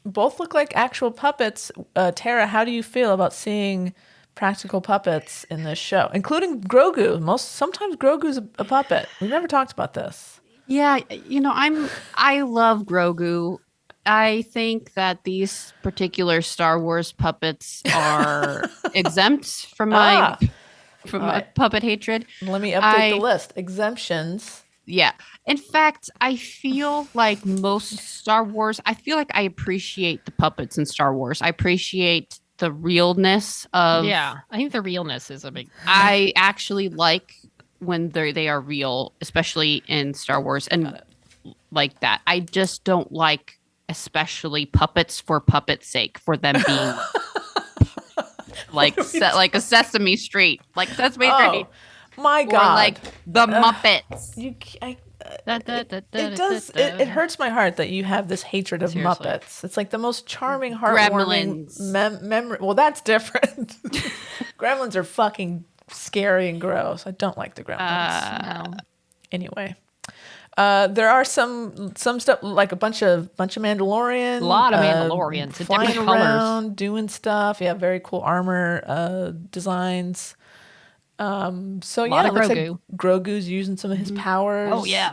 Both look like actual puppets. Tara, how do you feel about seeing practical puppets in this show, including Grogu? Sometimes Grogu's a puppet. We've never talked about this. Yeah, I love Grogu. I think that these particular Star Wars puppets are exempt from my puppet hatred. Let me update the list. Exemptions. Yeah. In fact, I feel like most Star Wars, I feel like I appreciate the puppets in Star Wars. I appreciate the realness of. Yeah, I think the realness is a big. I actually like when they are real, especially in Star Wars, and like that. I just don't like, especially puppets for puppet's sake, for them being like a Sesame Street, like Sesame Street. My Or God. like the Muppets. It does. It hurts my heart that you have this hatred of Seriously. Muppets. It's like the most charming, heartwarming memory. Well, that's different. Gremlins are fucking scary and gross. I don't like the Gremlins. No. Anyway, there are some stuff like a bunch of Mandalorian. A lot of Mandalorians in flying different colors. around, doing stuff. Yeah, very cool armor designs. So Lot yeah, it of looks like Grogu. Grogu's using some of his powers. Oh yeah.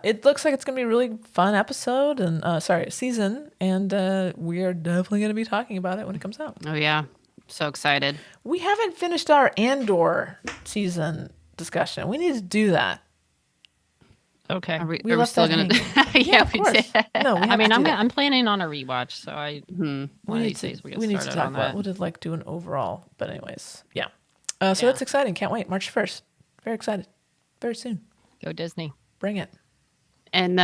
It looks like it's gonna be a really fun episode and season, and we are definitely gonna be talking about it when it comes out. Oh yeah, so excited. We haven't finished our Andor season discussion. We need to do that. Okay. Are we left still that gonna? hanging. Yeah, of we course. did. No, we have I mean, to do that. I'm planning on a rewatch, so I one we of need these to, days we get we need to started talk on about that. what did like do an overall. But anyways, yeah. So Yeah. that's exciting. Can't wait. March 1st. Very excited. Very soon. Go Disney. Bring it. And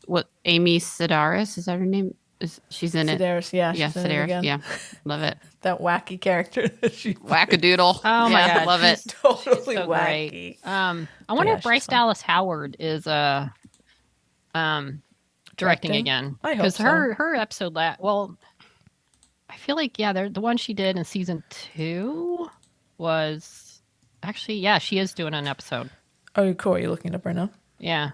what Amy Sedaris, is that her name? She's in it? Sedaris, yeah. Yeah, she's in it Sedaris. again. Yeah, love it. That wacky character that she Wackadoodle. Oh my Yeah, God. love it. totally So wacky. great. I wonder Yeah, if Bryce she's fun. Dallas Howard is directing Directing? again. I hope Because so. her episode well, I feel like the one she did in season 2 was actually she is doing an episode. Oh, cool. Are you looking it up right now? Yeah.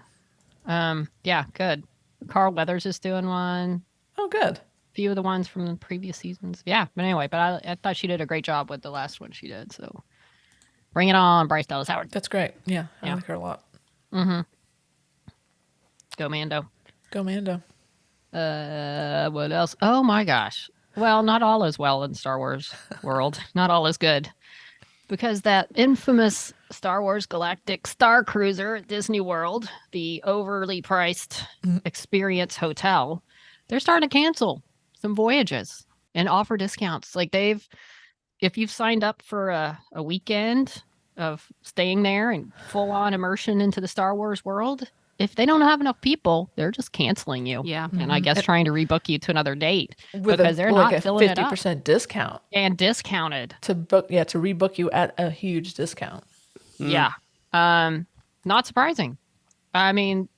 Yeah, good. Carl Weathers is doing one. Oh, good. Few of the ones from the previous seasons. Yeah, but anyway, I thought she did a great job with the last one she did. So bring it on, Bryce Dallas Howard. That's great. Yeah, I Yeah. like her a lot. Go Mando. Go Mando. What else? Oh my gosh. Well, not all is well in Star Wars world. Not all is good. Because that infamous Star Wars Galactic Star Cruiser at Disney World, the overly priced Experience Hotel, they're starting to cancel some voyages and offer discounts. Like if you've signed up for a weekend of staying there and full on immersion into the Star Wars world, if they don't have enough people, they're just canceling you. Yeah. And I guess trying to rebook you to another date With because they're like not a filling it up 50% discount and discounted. to book. Yeah, to rebook you at a huge discount. Yeah. Not surprising. I mean,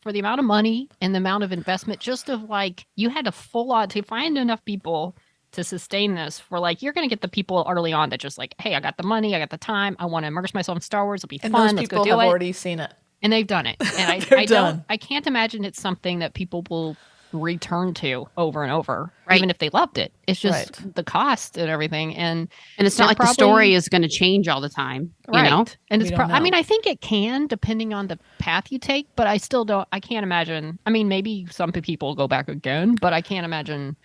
for the amount of money and the amount of investment, just of like, you had to full on to find enough people to sustain this for like, you're going to get the people early on that just like, hey, I got the money, I got the time, I want to immerse myself in Star Wars. It'll be And fun. those Let's people go have do it. already seen it. And they've done it. And They're done. I can't imagine it's something that people will return to over and over, Right. even if they loved it. It's just Right. the cost and everything. And And it's they're not like the probably- story is going to change all the time, you know? And We it's don't I know. mean, I think it can depending on the path you take, but I still don't. I can't imagine. I mean, maybe some people will go back again, but I can't imagine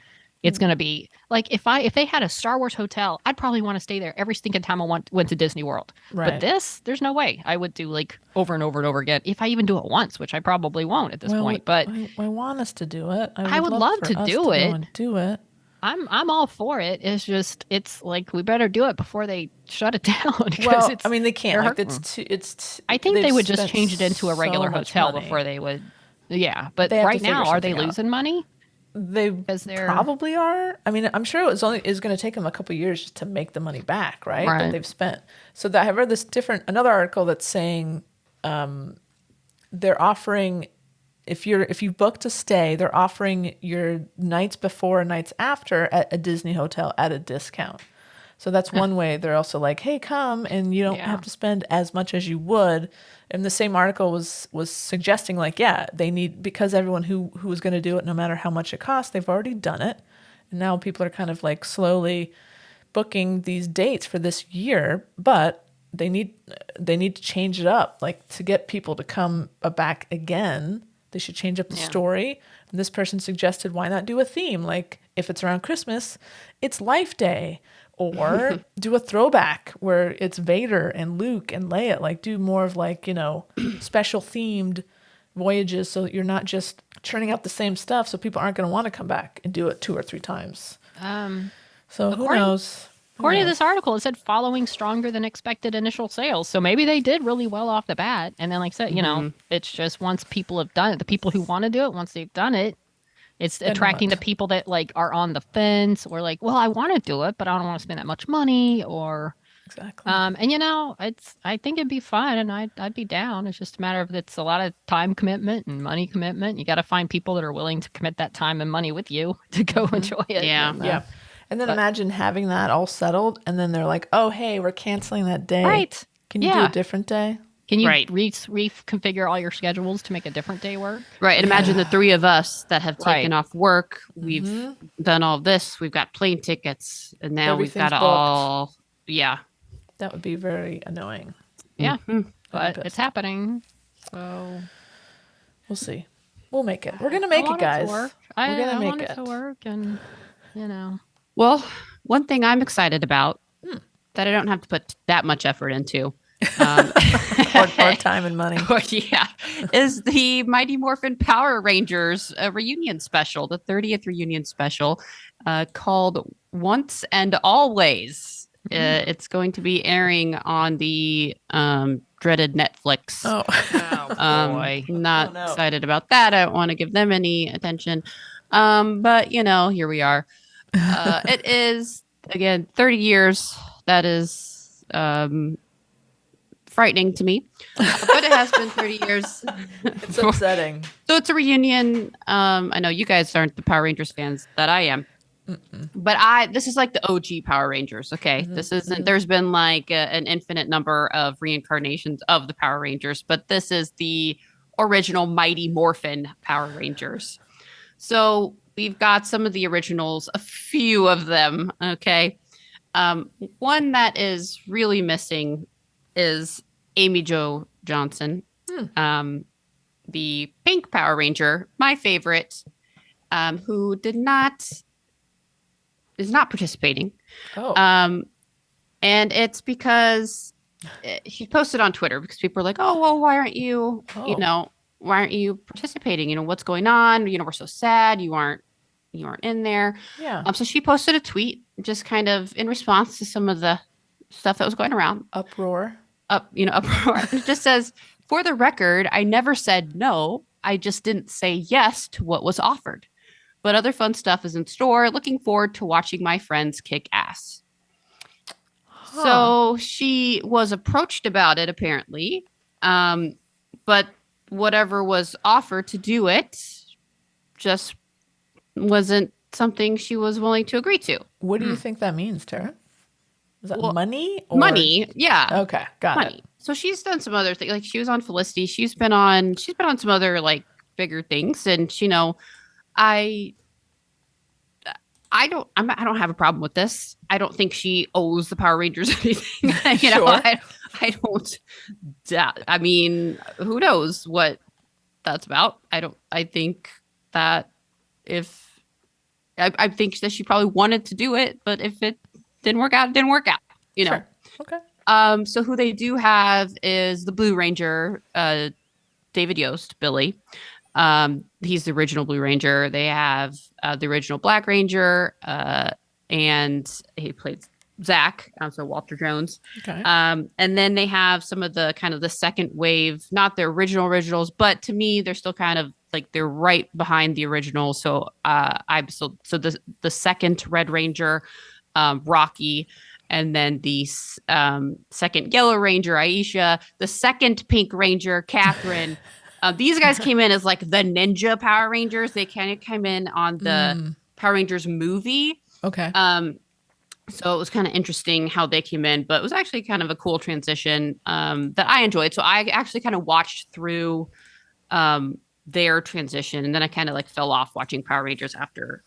it's going to be like if they had a Star Wars hotel, I'd probably want to stay there every stinking time I went to Disney World. Right. But there's no way I would do like over and over and over again. If I even do it once, which I probably won't at this point. But I want us to do it. I would love love for to us do go it. and do it. I'm all for it. It's like we better do it before they shut it down because Well, it's I mean, they can't. they're Like, hurting. I I think they would just change it into a regular hotel money. before they would. Yeah, but They have to right figure now, are they something out. losing money? They Because they're probably are. I mean, I'm sure it was going to take them a couple years just to make the money back, right? That Right. they've spent. So that I read this another article that's saying they're offering if you book to stay, they're offering your nights before and nights after at a Disney hotel at a discount. So that's one way. They're also like, hey, come, and you don't Yeah. have to spend as much as you would. And the same article was suggesting like, yeah, they need, because everyone who was going to do it, no matter how much it costs, they've already done it. And now people are kind of like slowly booking these dates for this year, but they need to change it up, like to get people to come back again. They should change up the story. And this person suggested, why not do a theme? Like if it's around Christmas, it's Life Day, or do a throwback where it's Vader and Luke and Leia. Like do more of like, special themed voyages, so you're not just churning out the same stuff. So people aren't going to want to come back and do it 2 or 3 times. So who knows? According to this article, it said following stronger than expected initial sales. So maybe they did really well off the bat. And then, like I said, it's just once people have done it, the people who want to do it, once they've done it, it's attracting the people that like are on the fence or like, well, I want to do it, but I don't want to spend that much money or. Exactly. And I think it'd be fun and I'd be down. It's just a matter of it's a lot of time commitment and money commitment. You got to find people that are willing to commit that time and money with you to go enjoy it. Yeah. Yeah. And then imagine having that all settled, and then they're like, "Oh, hey, we're canceling that day. Right. Can you do a different day?" Can you Right. reconfigure all your schedules to make a different day work? Right. And imagine the 3 of us that have taken Right. off work. We've done all this. We've got plane tickets, and now we've got Everything's to all. Yeah. That would be very annoying. Yeah, but pissed. it's happening. So We'll see. We'll make it. We're gonna make it, guys. We're gonna I make want it it. to work, and Well, one thing I'm excited about that I don't have to put that much effort into. or time and money. Is the Mighty Morphin Power Rangers reunion special, the 30th reunion special, called Once and Always. It's going to be airing on the dreaded Netflix. Oh, boy. Not no. excited about that. I don't want to give them any attention. But here we are. It is, again, 30 years. That is frightening to me. But it has been 30 years. it's upsetting. So it's a reunion. I know you guys aren't the Power Rangers fans that I am. But this is like the OG Power Rangers. Okay. This isn't, there's been like an infinite number of reincarnations of the Power Rangers, but this is the original Mighty Morphin Power Rangers. So we've got some of the originals, a few of them. Okay. One that is really missing is Amy Jo Johnson, the Pink Power Ranger, my favorite, who is not participating. Oh. And it's because she posted on Twitter because people are like, oh, well, why aren't you, why aren't you participating? What's going on? We're so sad. You aren't in there. Yeah. So she posted a tweet just kind of in response to some of the stuff that was going around. Uproar. Uproar. It just says, for the record, I never said no. I just didn't say yes to what was offered. But other fun stuff is in store. Looking forward to watching my friends kick ass. So she was approached about it, apparently. But whatever was offered to do it just wasn't something she was willing to agree to. What do you think that means, Tara? Is that money? Money, yeah. Okay, got it. So she's done some other things. Like she was on Felicity. She's been on some other like bigger things. And I don't have a problem with this. I don't think she owes the Power Rangers anything. Sure. I don't. I mean, who knows what that's about? I think that I think that she probably wanted to do it, but if it didn't work out, it didn't work out. Sure. Okay. So who they do have is the Blue Ranger, David Yost, Billy. He's the original Blue Ranger. They have the original Black Ranger, and he played Zach, so Walter Jones. Okay. And then they have some of the kind of the second wave, not the originals, but to me, they're still kind of like they're right behind the original. So the second Red Ranger, Rocky, and then the second Yellow Ranger, Aisha, the second Pink Ranger, Catherine. These guys came in as like the Ninja Power Rangers. They kind of came in on the Power Rangers movie. Okay. So it was kind of interesting how they came in, but it was actually kind of a cool transition that I enjoyed. So I actually kind of watched through their transition, and then I kind of like fell off watching Power Rangers after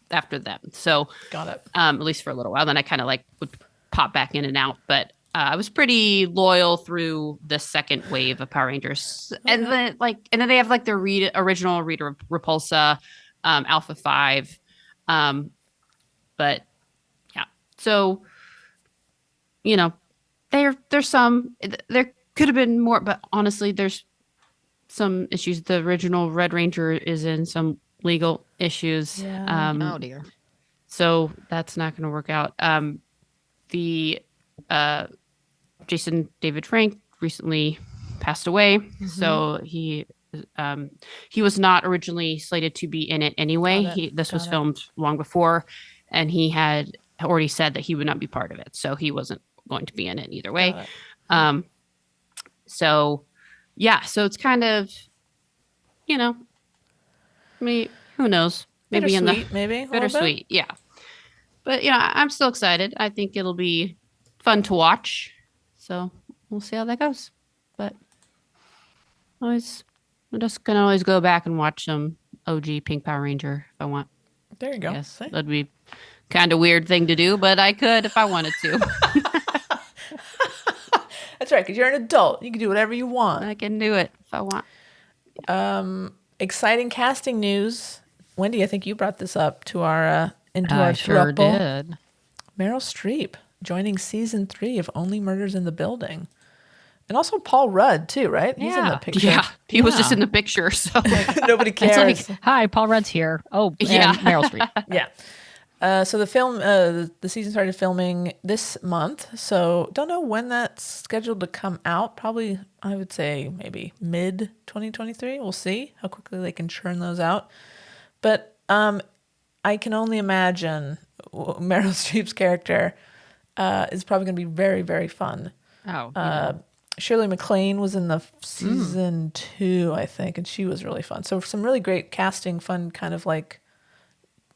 them. So Got it. At least for a little while. Then I kind of like would pop back in and out, but I was pretty loyal through the second wave of Power Rangers, and then they have like the original Rita Repulsa, Alpha 5, but yeah. So there's some there could have been more, but honestly, there's some issues. The original Red Ranger is in some legal issues. Yeah. Oh dear. So that's not going to work out. The Jason David Frank recently passed away, so he was not originally slated to be in it anyway. This was filmed long before, and he had already said that he would not be part of it, so he wasn't going to be in it either way. So yeah, so it's kind of, I mean, who knows? Maybe maybe bittersweet, yeah. But I'm still excited. I think it'll be fun to watch. So we'll see how that goes. But I'm just gonna always go back and watch some OG Pink Power Ranger if I want. There you go. Yes, that'd be kind of weird thing to do, but I could if I wanted to. That's right, because you're an adult. You can do whatever you want. I can do it if I want. Exciting casting news. Wendy, I think you brought this up to our I sure throuple. did. Meryl Streep joining season 3 of Only Murders in the Building. And also Paul Rudd, too, right? He's in the picture. Yeah, he was just in the picture, so Nobody cares. It's like, hi, Paul Rudd's here. Oh, Yeah. and Meryl Streep. Yeah. So the film, the season started filming this month. So don't know when that's scheduled to come out. Probably, I would say maybe mid 2023. We'll see how quickly they can churn those out. But I can only imagine Meryl Streep's character is probably going to be very, very fun. Oh, Shirley MacLaine was in the season 2, I think, and she was really fun. So some really great casting, fun kind of like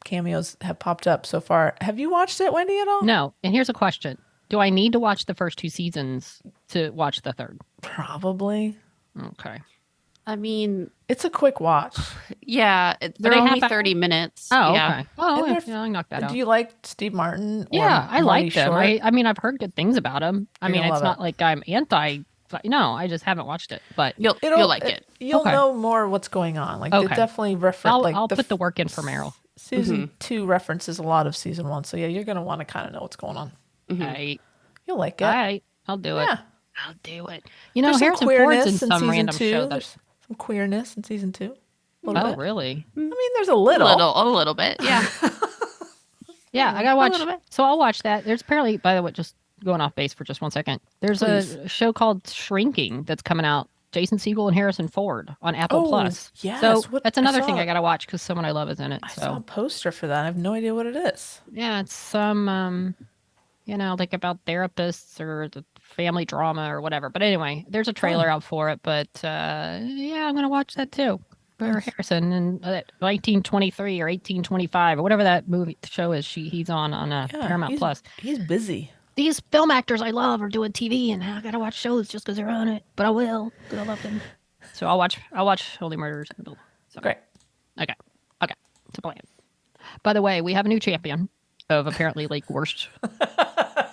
cameos have popped up so far. Have you watched it, Wendy, at all? no. And here's a question: do I need to watch the first 2 seasons to watch the third? Probably. Okay. I mean, It's a quick watch. yeah, they're they only have 30 minutes. Oh, yeah. okay. Oh, And yeah, they're- I knocked that out. Do you like Steve Martin? Or Yeah, I Marty like them. Short? I mean, I've heard good things about them. I You're mean, gonna it's love not like I'm anti. No, I just haven't watched it. But You'll like it. You'll Okay. know more what's going on. Like they Okay. definitely reference. I'll, like I'll put the work in for Meryl. season 2 references a lot of season 1. So yeah, you're gonna want to kind of know what's going on. You'll like it. All right, I'll do it. Yeah. I'll do it. You know, There's some Harrison Ford's in queerness in some season random 2. show. That, There's some queerness in season 2. A little oh, bit. really? I mean, there's a little. A little bit. Yeah. Yeah, I gotta watch. little bit. So I'll watch that. There's apparently, by the way, just going off base for just 1 second. There's a show called Shrinking that's coming out. Jason Segel and Harrison Ford on Apple Oh, Plus. yes. So What- that's I another saw thing it. I gotta watch because someone I love is in it. I So saw a poster for that. I have no idea what it is. yeah, it's some like about therapists or the family drama or whatever. But anyway, there's a trailer out for it. But yeah, I'm gonna watch that too. For Harrison and 1923 or 1825 or whatever that show is. He's on Paramount he's, Plus. He's busy. These film actors I love are doing TV, and I gotta watch shows just because they're on it. But I will because I love them. So I'll watch Only Murders in the Building. So, Great. Okay, it's a plan. By the way, we have a new champion of apparently like worst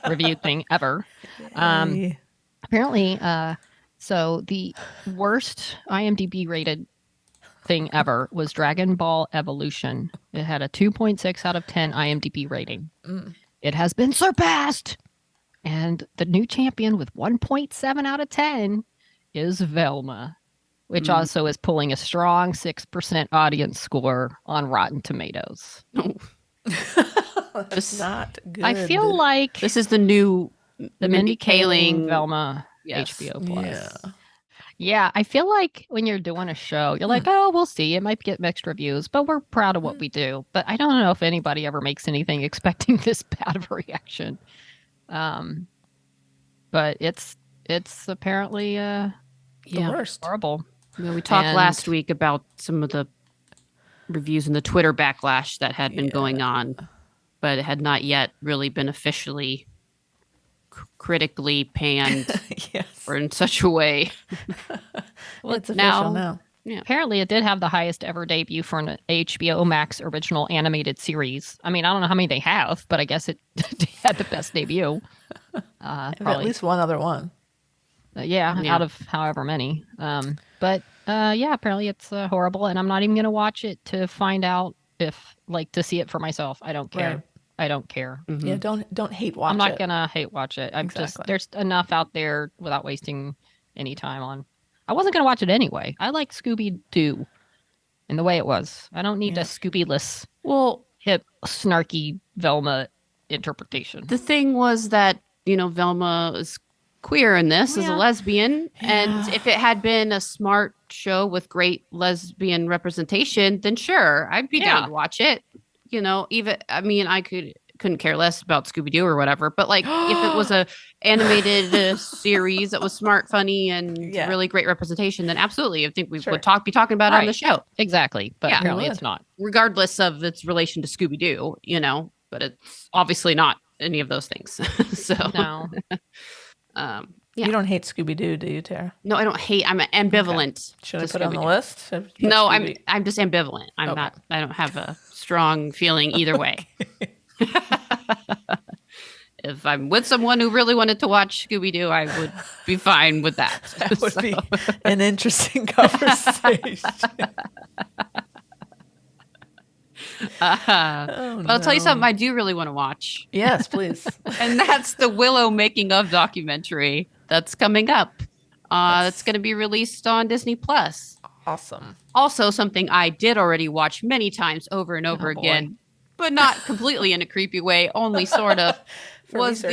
reviewed thing ever. Hey. Apparently, so the worst IMDb rated thing ever was Dragon Ball Evolution. It had a 2.6 out of 10 IMDb rating. It has been surpassed. And the new champion with 1.7 out of 10 is Velma which also is pulling a strong 6% audience score on Rotten Tomatoes. That's not good. I feel like This is the new the Mindy Kaling, Kaling Velma Yes. HBO Plus. Yeah. Yeah, I feel like when you're doing a show, you're like, oh, we'll see. It might get mixed reviews, but we're proud of what we do. But I don't know if anybody ever makes anything expecting this bad of a reaction. But it's apparently The worst. horrible. We talked And- last week about some of the reviews and the Twitter backlash that had been going on, but it had not yet really been officially critically panned Yes. or in such a way. Well, it's now- official now. Apparently, it did have the highest ever debut for an HBO Max original animated series. I mean, I don't know how many they have, but I guess it had the best debut. And at Probably, least one other one. yeah, Yeah. out of however many. But apparently it's horrible, and I'm not even going to watch it to find out if, like, to see it for myself. I don't care. Right. I don't care. Yeah, don't hate watch I'm not it. gonna hate watch it. I'm just Exactly. there's enough out there without wasting any time on. I wasn't gonna watch it anyway. I like Scooby Doo, in the way it was. I don't need a Scooby-less, Well, hip, snarky Velma interpretation. the thing was that, Velma is queer in this, as a Yeah. lesbian. And Yeah. if it had been a smart show with great lesbian representation, then sure, I'd be down Yeah. to watch it. I couldn't care less about Scooby-Doo or whatever, but like if it was a animated series that was smart, funny, and Yeah. really great representation, then absolutely, I think we Sure. would be talking about it on the Right. show, Exactly, but Yeah. apparently We it's would. not. regardless of its relation to Scooby-Doo, but it's obviously not any of those things. So, No. yeah. You don't hate Scooby Doo, do you, Tara? No, I don't hate. I'm ambivalent. Should to I put it on the Scooby-Doo. list? Should I put No, Scooby- I'm just ambivalent. I'm Okay. not. I don't have a strong feeling either way. If I'm with someone who really wanted to watch Scooby Doo, I would be fine with that. That would So, be an interesting conversation. Oh, but I'll tell you no. something I do really want to watch, Yes, please. and that's the Willow making of documentary that's coming up. That's going to be released on Disney Plus. Awesome. Also, something I did already watch many times over and over Oh, boy. again, but not completely in a creepy way, only sort of, For was research.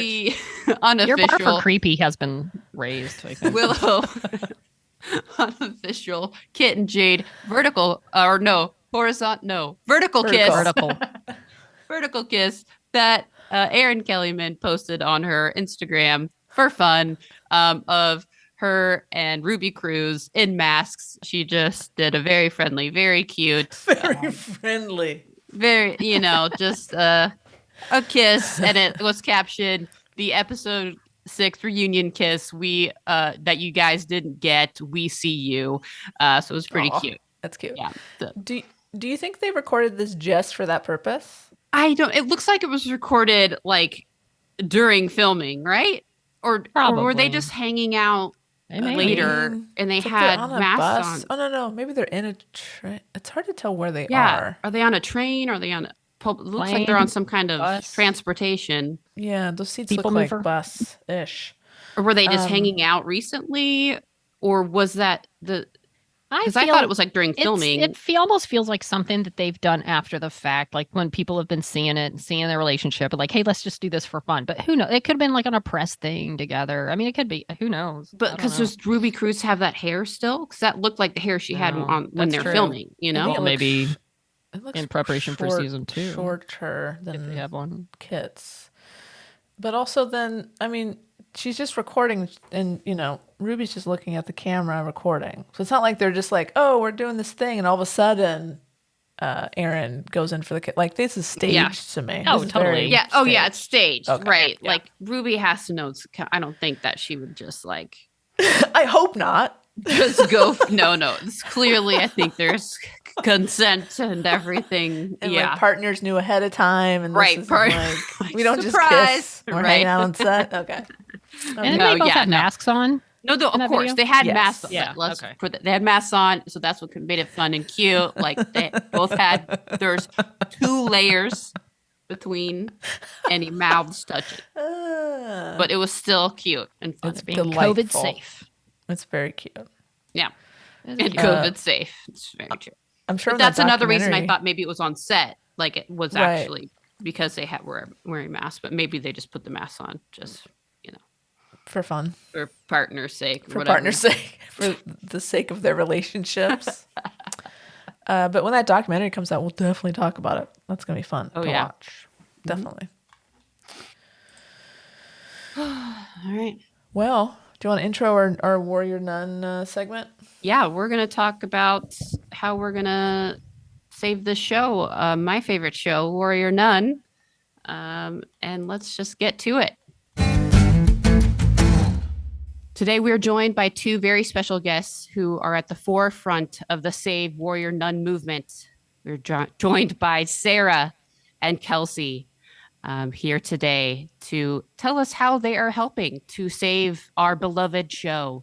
the Your bar for unofficial creepy has been raised, I think. Willow unofficial Kit and Jade vertical vertical kiss Vertical. vertical kiss that Erin Kellyman posted on her Instagram for fun of her and Ruby Cruz in masks. She just did a very friendly, very cute, Very friendly. very, just a kiss. And it was captioned, the episode 6 reunion kiss that you guys didn't get. We see you. So it was pretty Aw. cute. That's cute. Yeah. Do you think they recorded this just for that purpose? It looks like it was recorded like during filming, right? Or were they Probably. just hanging out They may be. later and they It's like they're had on a masks bus. on? Oh no, maybe they're in a train. It's hard to tell where they Yeah. are. Are they on a train? Are they on a it looks like they're Plane, on some kind of bus. transportation. Yeah, those seats People look like mover. bus-ish. Or were they just Um, hanging out recently? Or was that because I feel thought it was like during filming. It almost feels like something that they've done after the fact, like when people have been seeing it and seeing their relationship, and like, hey, let's just do this for fun. But who knows? It could have been like on a press thing together. I mean, it could be. Who knows? But I don't because know. does Ruby Cruz have that hair still? Because that looked like the hair she had No, on when that's they're true. filming. You I know, think it Well, looks maybe It looks in preparation for season 2. shorter if than they have one. Kit's. But also then, I mean, she's just recording and, Ruby's just looking at the camera recording. So it's not like they're just like, oh, we're doing this thing. And all of a sudden, Aaron goes in for the kid. Like, this is staged Yeah. to me. Oh, This is totally. very yeah. Oh, yeah. It's staged. staged, Okay. right? Yeah. Like Ruby has to know. I don't think that she would just like I hope not. just go. No. It's clearly, I think there's consent and everything. And yeah. like partners knew ahead of time. And Right, this isn't part- like, like, we don't surprise, just kiss. We're right. hanging out on set. Okay. And No, they both yeah, have no. masks on. No, in of that course video? they had Yes. masks. On. Yeah, Let's okay. they had masks on, so that's what made it fun and cute. Like they both had. There's 2 layers between any mouths touching, but it was still cute and fun. It's Being delightful. COVID safe. It's very cute. Yeah. It's And cute. COVID safe. It's very true. I'm sure But in that that's another reason I documentary- thought maybe it was on set. Like it was Right. actually because they were wearing masks, but maybe they just put the masks on just, for fun, for partner's sake. Or for whatever. partner's sake, for the sake of their relationships. But when that documentary comes out, we'll definitely talk about it. That's gonna be fun to watch. Definitely. All right. Well, do you want to intro our Warrior Nun segment? Yeah, we're going to talk about how we're going to save this show, my favorite show, Warrior Nun. And let's just get to it. Today, we're joined by two very special guests who are at the forefront of the Save Warrior Nun movement. We're joined by Sarah and Kelsey here today to tell us how they are helping to save our beloved show.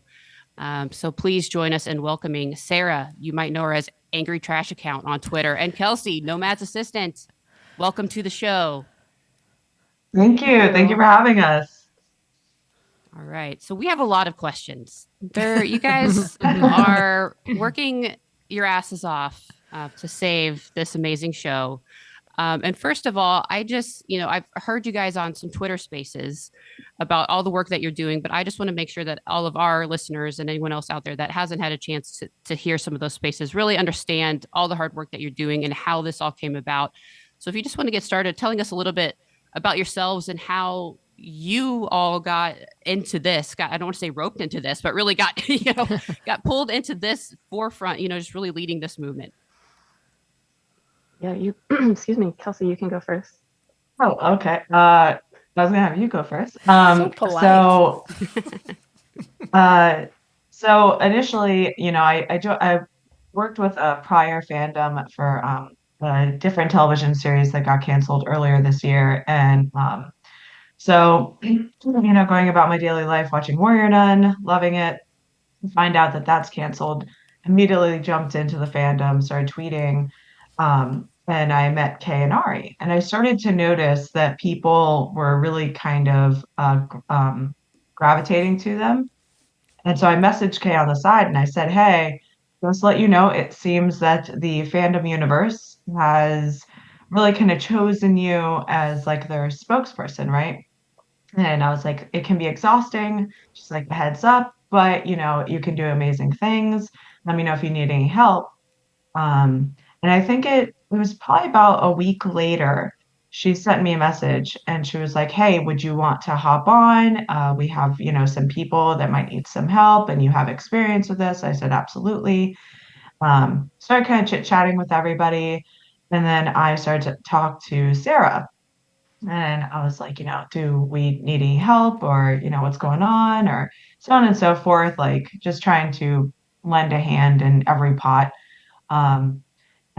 So please join us in welcoming Sarah. You might know her as Angry Trash Account on Twitter, and Kelsey, Nomad's assistant. Welcome to the show. Thank you. Thank you for having us. All right. So we have a lot of questions. You guys are working your asses off to save this amazing show. And first of all, I've heard you guys on some Twitter spaces about all the work that you're doing, but I just want to make sure that all of our listeners and anyone else out there that hasn't had a chance to hear some of those spaces really understand all the hard work that you're doing and how this all came about. So if you just want to get started telling us a little bit about yourselves and how you all got into this, I don't want to say roped into this, but really got pulled into this forefront, just really leading this movement. Yeah, excuse me, Kelsey, you can go first. Oh, okay. I was gonna have you go first. So polite. So initially, I worked with a prior fandom for a different television series that got canceled earlier this year, and so going about my daily life, watching Warrior Nun, loving it. Find out that that's canceled, immediately jumped into the fandom, started tweeting, and I met Kay and Ari. And I started to notice that people were really kind of gravitating to them. And so I messaged Kay on the side and I said, hey, just to let you know, it seems that the fandom universe has really kind of chosen you as like their spokesperson, right? And I was like, it can be exhausting, just like a heads up, but you can do amazing things. Let me know if you need any help. And I think it was probably about a week later, she sent me a message and she was like, hey, would you want to hop on? We have, some people that might need some help and you have experience with this. I said, absolutely. Started kind of chit-chatting with everybody. And then I started to talk to Sarah. And I was like, do we need any help or, what's going on or so on and so forth, like just trying to lend a hand in every pot.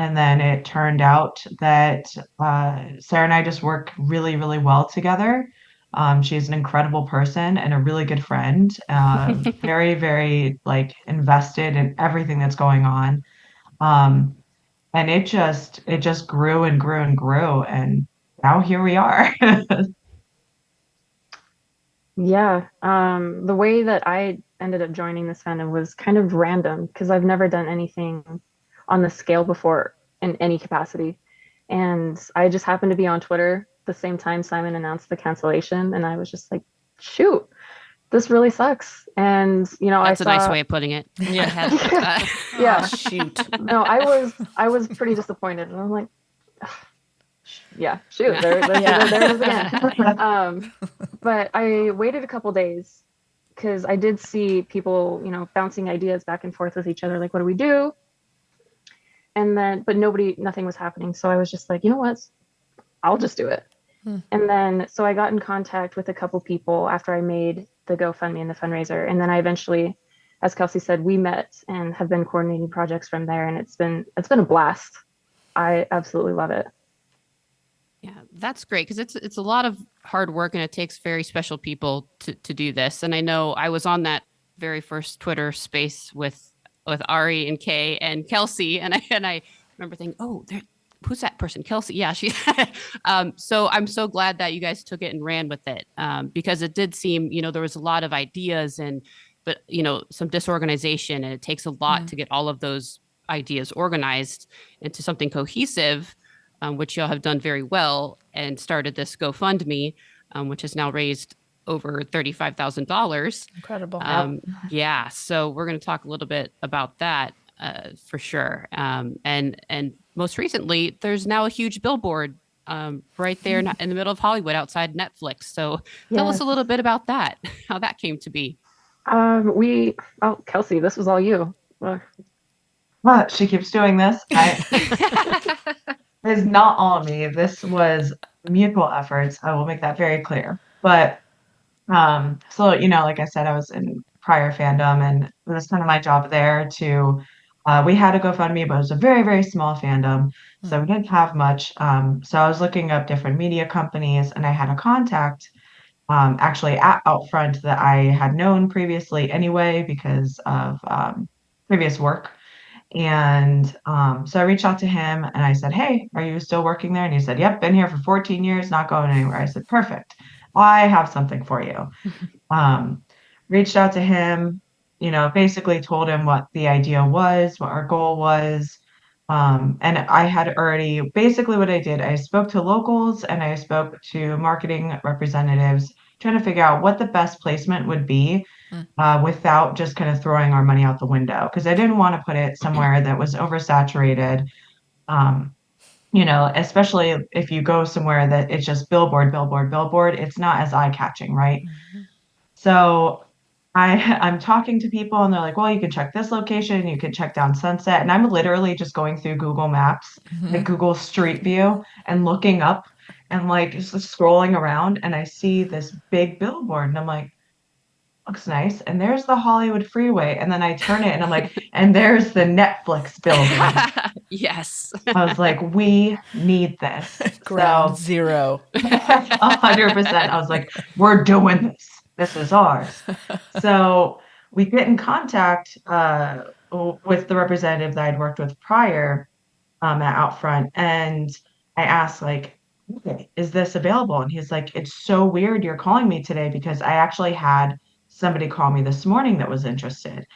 And then it turned out that Sarah and I just work really, really well together. She's an incredible person and a really good friend, very, very like invested in everything that's going on. And it just grew and grew and grew. And now here we are. Yeah, the way that I ended up joining this fandom was kind of random because I've never done anything on the scale before in any capacity. And I just happened to be on Twitter the same time Simon announced the cancellation. And I was just like, shoot, this really sucks. And, That's a nice way of putting it. Yeah. yeah. Oh, shoot. No, I was pretty disappointed. And I'm like, yeah, shoot, there it is again. But I waited a couple days because I did see people, bouncing ideas back and forth with each other, like, what do we do? And then, but nothing was happening. So I was just like, you know what? I'll just do it. And then, so I got in contact with a couple people after I made the GoFundMe and the fundraiser. And then I eventually, as Kelsey said, we met and have been coordinating projects from there. And it's been a blast. I absolutely love it. Yeah, that's great because it's a lot of hard work and it takes very special people to do this. And I know I was on that very first Twitter space with Ari and Kay and Kelsey, and I remember thinking, oh, who's that person? Kelsey? Yeah, she. So I'm so glad that you guys took it and ran with it because it did seem, there was a lot of ideas and but some disorganization, and it takes a lot to get all of those ideas organized into something cohesive, which y'all have done very well, and started this GoFundMe, which has now raised over $35,000. Incredible. Yeah, so we're going to talk a little bit about that for sure. And most recently, there's now a huge billboard right there in the middle of Hollywood outside Netflix. So tell us a little bit about that, how that came to be. Kelsey, this was all you. But she keeps doing this. It's not all me. This was mutual efforts. I will make that very clear. But so like I said, I was in prior fandom, and it was kind of my job there to. We had a GoFundMe, but it was a very, very small fandom, so we didn't have much. So I was looking up different media companies, and I had a contact actually at Outfront that I had known previously anyway because of previous work. And so I reached out to him and I said, "Hey, are you still working there?" And he said, "Yep, been here for 14 years, not going anywhere." I said, "Perfect. I have something for you." Um, Reached out to him, basically told him what the idea was, what our goal was. And I had already basically what I did, I spoke to locals and I spoke to marketing representatives, trying to figure out what the best placement would be without just kind of throwing our money out the window. Because I didn't want to put it somewhere that was oversaturated. Um, especially if you go somewhere that it's just billboard, billboard, billboard, it's not as eye-catching, right? So I'm talking to people and they're like, "Well, you can check this location, you can check down Sunset." And I'm literally just going through Google Maps, like Google Street View, and looking up and like just scrolling around, and I see this big billboard and I'm like, "Looks nice." And there's the Hollywood freeway. And then I turn it and I'm like, and there's the Netflix building. Yes. I was like, we need this. Ground So zero. 100%. I was like, we're doing this. This is ours. So we get in contact with the representative that I'd worked with prior at Outfront. And I asked, like, "Okay, is this available?" And he's like, "It's so weird you're calling me today because I actually had somebody call me this morning that was interested."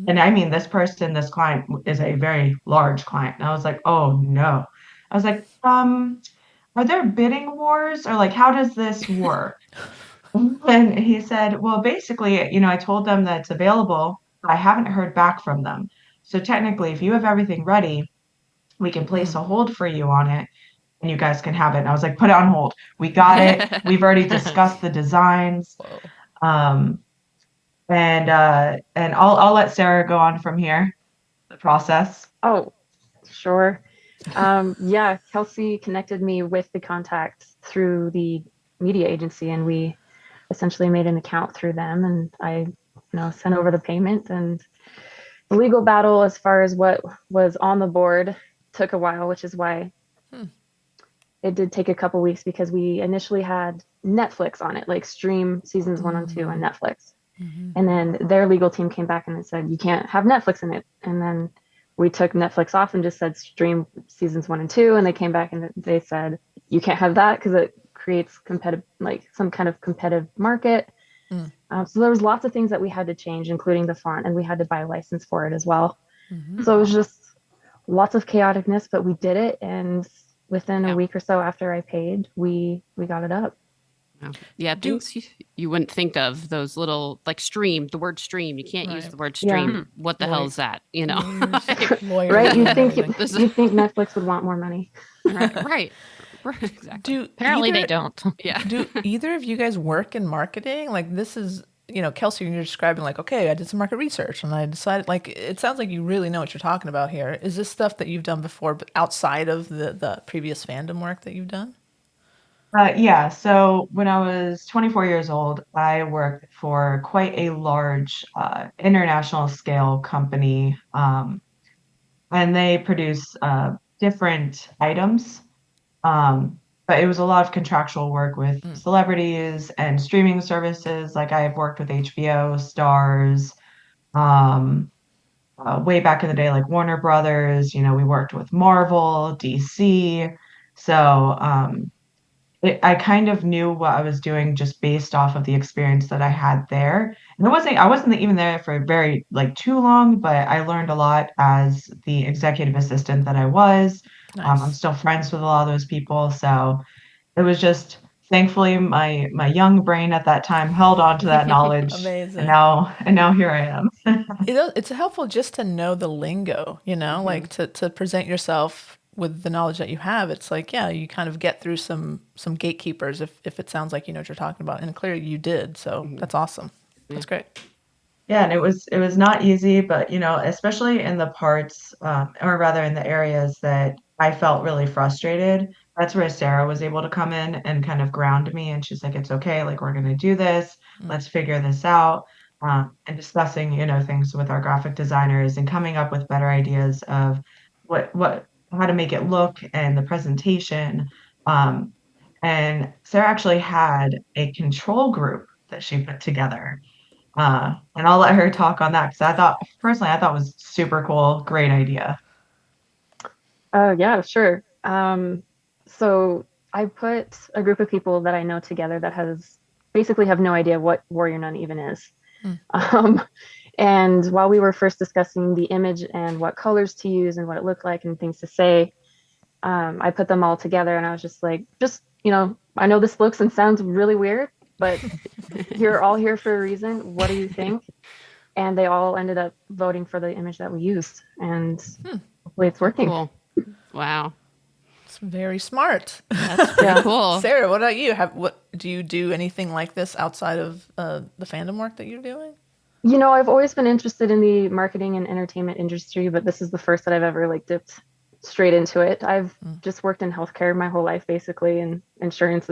And I mean, this person, this client is a very large client. And I was like, "Oh no." I was like, "Are there bidding wars or like, how does this work?" And he said, "Well, basically, I told them that it's available, but I haven't heard back from them. So technically, if you have everything ready, we can place a hold for you on it and you guys can have it." And I was like, "Put it on hold. We got it. We've already discussed the designs." Um, and I'll let Sarah go on from here, the process. Oh, sure. Yeah, Kelsey connected me with the contact through the media agency, and we essentially made an account through them. And I, sent over the payment. And the legal battle, as far as what was on the board, took a while, which is why it did take a couple weeks, because we initially had Netflix on it, like stream seasons 1 and 2 on Netflix. And then their legal team came back and they said, "You can't have Netflix in it." And then we took Netflix off and just said stream seasons 1 and 2. And they came back and they said, "You can't have that because it creates competitive, like some kind of competitive market." So there was lots of things that we had to change, including the font, and we had to buy a license for it as well. So it was just lots of chaoticness, but we did it. And within a week or so after I paid, we got it up. Yeah, things you wouldn't think of, those little, like stream, the word stream. You can't use the word stream. What the hell is that? Lawyers Right? You and think everything. you think Netflix would want more money. Right. Exactly. Apparently they don't. Yeah. Do either of you guys work in marketing? Like this is, Kelsey, you're describing like, okay, I did some market research and I decided, like, it sounds like you really know what you're talking about here. Is this stuff that you've done before, but outside of the previous fandom work that you've done? Yeah, so when I was 24 years old, I worked for quite a large international scale company, and they produce different items. But it was a lot of contractual work with celebrities and streaming services. Like I've worked with HBO, Stars, um, way back in the day, like Warner Brothers. We worked with Marvel, DC. So I kind of knew what I was doing just based off of the experience that I had there. And I wasn't even there for very like too long, but I learned a lot as the executive assistant that I was. I'm Nice. still friends with a lot of those people, so it was just thankfully my young brain at that time held on to that knowledge, Amazing. and now here I am. It's helpful just to know the lingo, like to present yourself with the knowledge that you have. It's like, yeah, you kind of get through some gatekeepers if it sounds like you know what you're talking about. And clearly you did. So that's awesome. That's great. Yeah, and it was not easy, but especially in the parts, or rather in the areas that I felt really frustrated. That's where Sarah was able to come in and kind of ground me, and she's like, "It's okay, like we're gonna do this. Let's figure this out." And discussing, things with our graphic designers and coming up with better ideas of what how to make it look and the presentation. Um, and Sarah actually had a control group that she put together, and I'll let her talk on that because I thought it was super cool, great idea. Yeah, sure. So I put a group of people that I know together that has basically have no idea what Warrior Nun even is. Um, and while we were first discussing the image and what colors to use and what it looked like and things to say, I put them all together and I was just like, I know this looks and sounds really weird, but you're all here for a reason. What do you think? And they all ended up voting for the image that we used, and hopefully it's working. Cool. Wow. It's very smart. That's pretty cool. Sarah, what about you? What do you do anything like this outside of the fandom work that you're doing? I've always been interested in the marketing and entertainment industry, but this is the first that I've ever like dipped straight into it. I've just worked in healthcare my whole life, basically, and insurance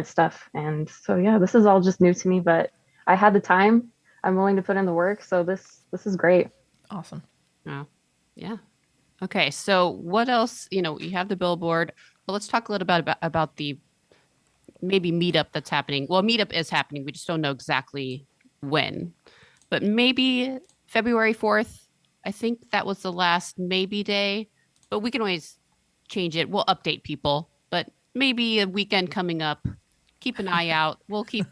stuff. And so, yeah, this is all just new to me, but I had the time. I'm willing to put in the work. So this is great. Awesome. Wow. Yeah. Okay. So what else, you have the billboard, but let's talk a little bit about the maybe meetup that's happening. Well, meetup is happening. We just don't know exactly when, but maybe February 4th. I think that was the last maybe day, but we can always change it. We'll update people, but maybe a weekend coming up. Keep an eye out. We'll keep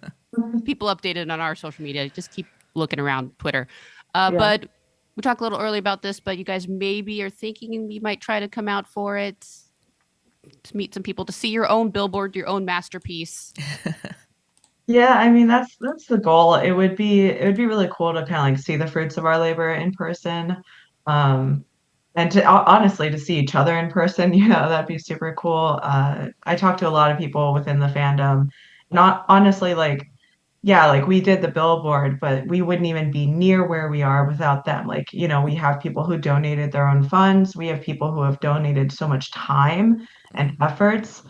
people updated on our social media. Just keep looking around Twitter. But we talked a little early about this, but you guys maybe are thinking we might try to come out for it, to meet some people, to see your own billboard, your own masterpiece. Yeah, I mean that's the goal. It would be really cool to kind of like see the fruits of our labor in person. Um, and to honestly to see each other in person, that'd be super cool. I talked to a lot of people within the fandom. Not honestly, like, yeah, like we did the billboard, but we wouldn't even be near where we are without them. Like, we have people who donated their own funds. We have people who have donated so much time and efforts,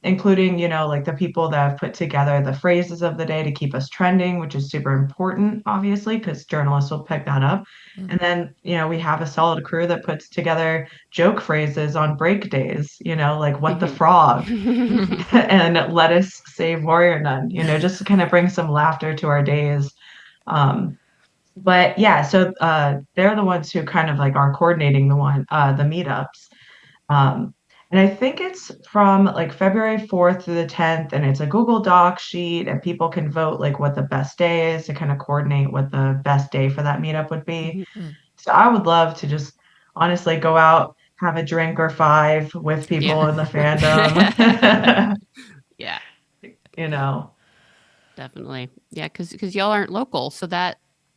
including, like the people that have put together the phrases of the day to keep us trending, which is super important, obviously, because journalists will pick that up. And then, we have a solid crew that puts together joke phrases on break days, like what the frog and let us save Warrior Nun, just to kind of bring some laughter to our days. But yeah, so they're the ones who kind of like are coordinating the meetups. Um, and I think it's from like February 4th through the 10th, and it's a Google Doc sheet, and people can vote like what the best day is to kind of coordinate what the best day for that meetup would be. So I would love to just honestly go out, have a drink or five with people in the fandom. Yeah, you know. definitely. Yeah, because y'all aren't local, so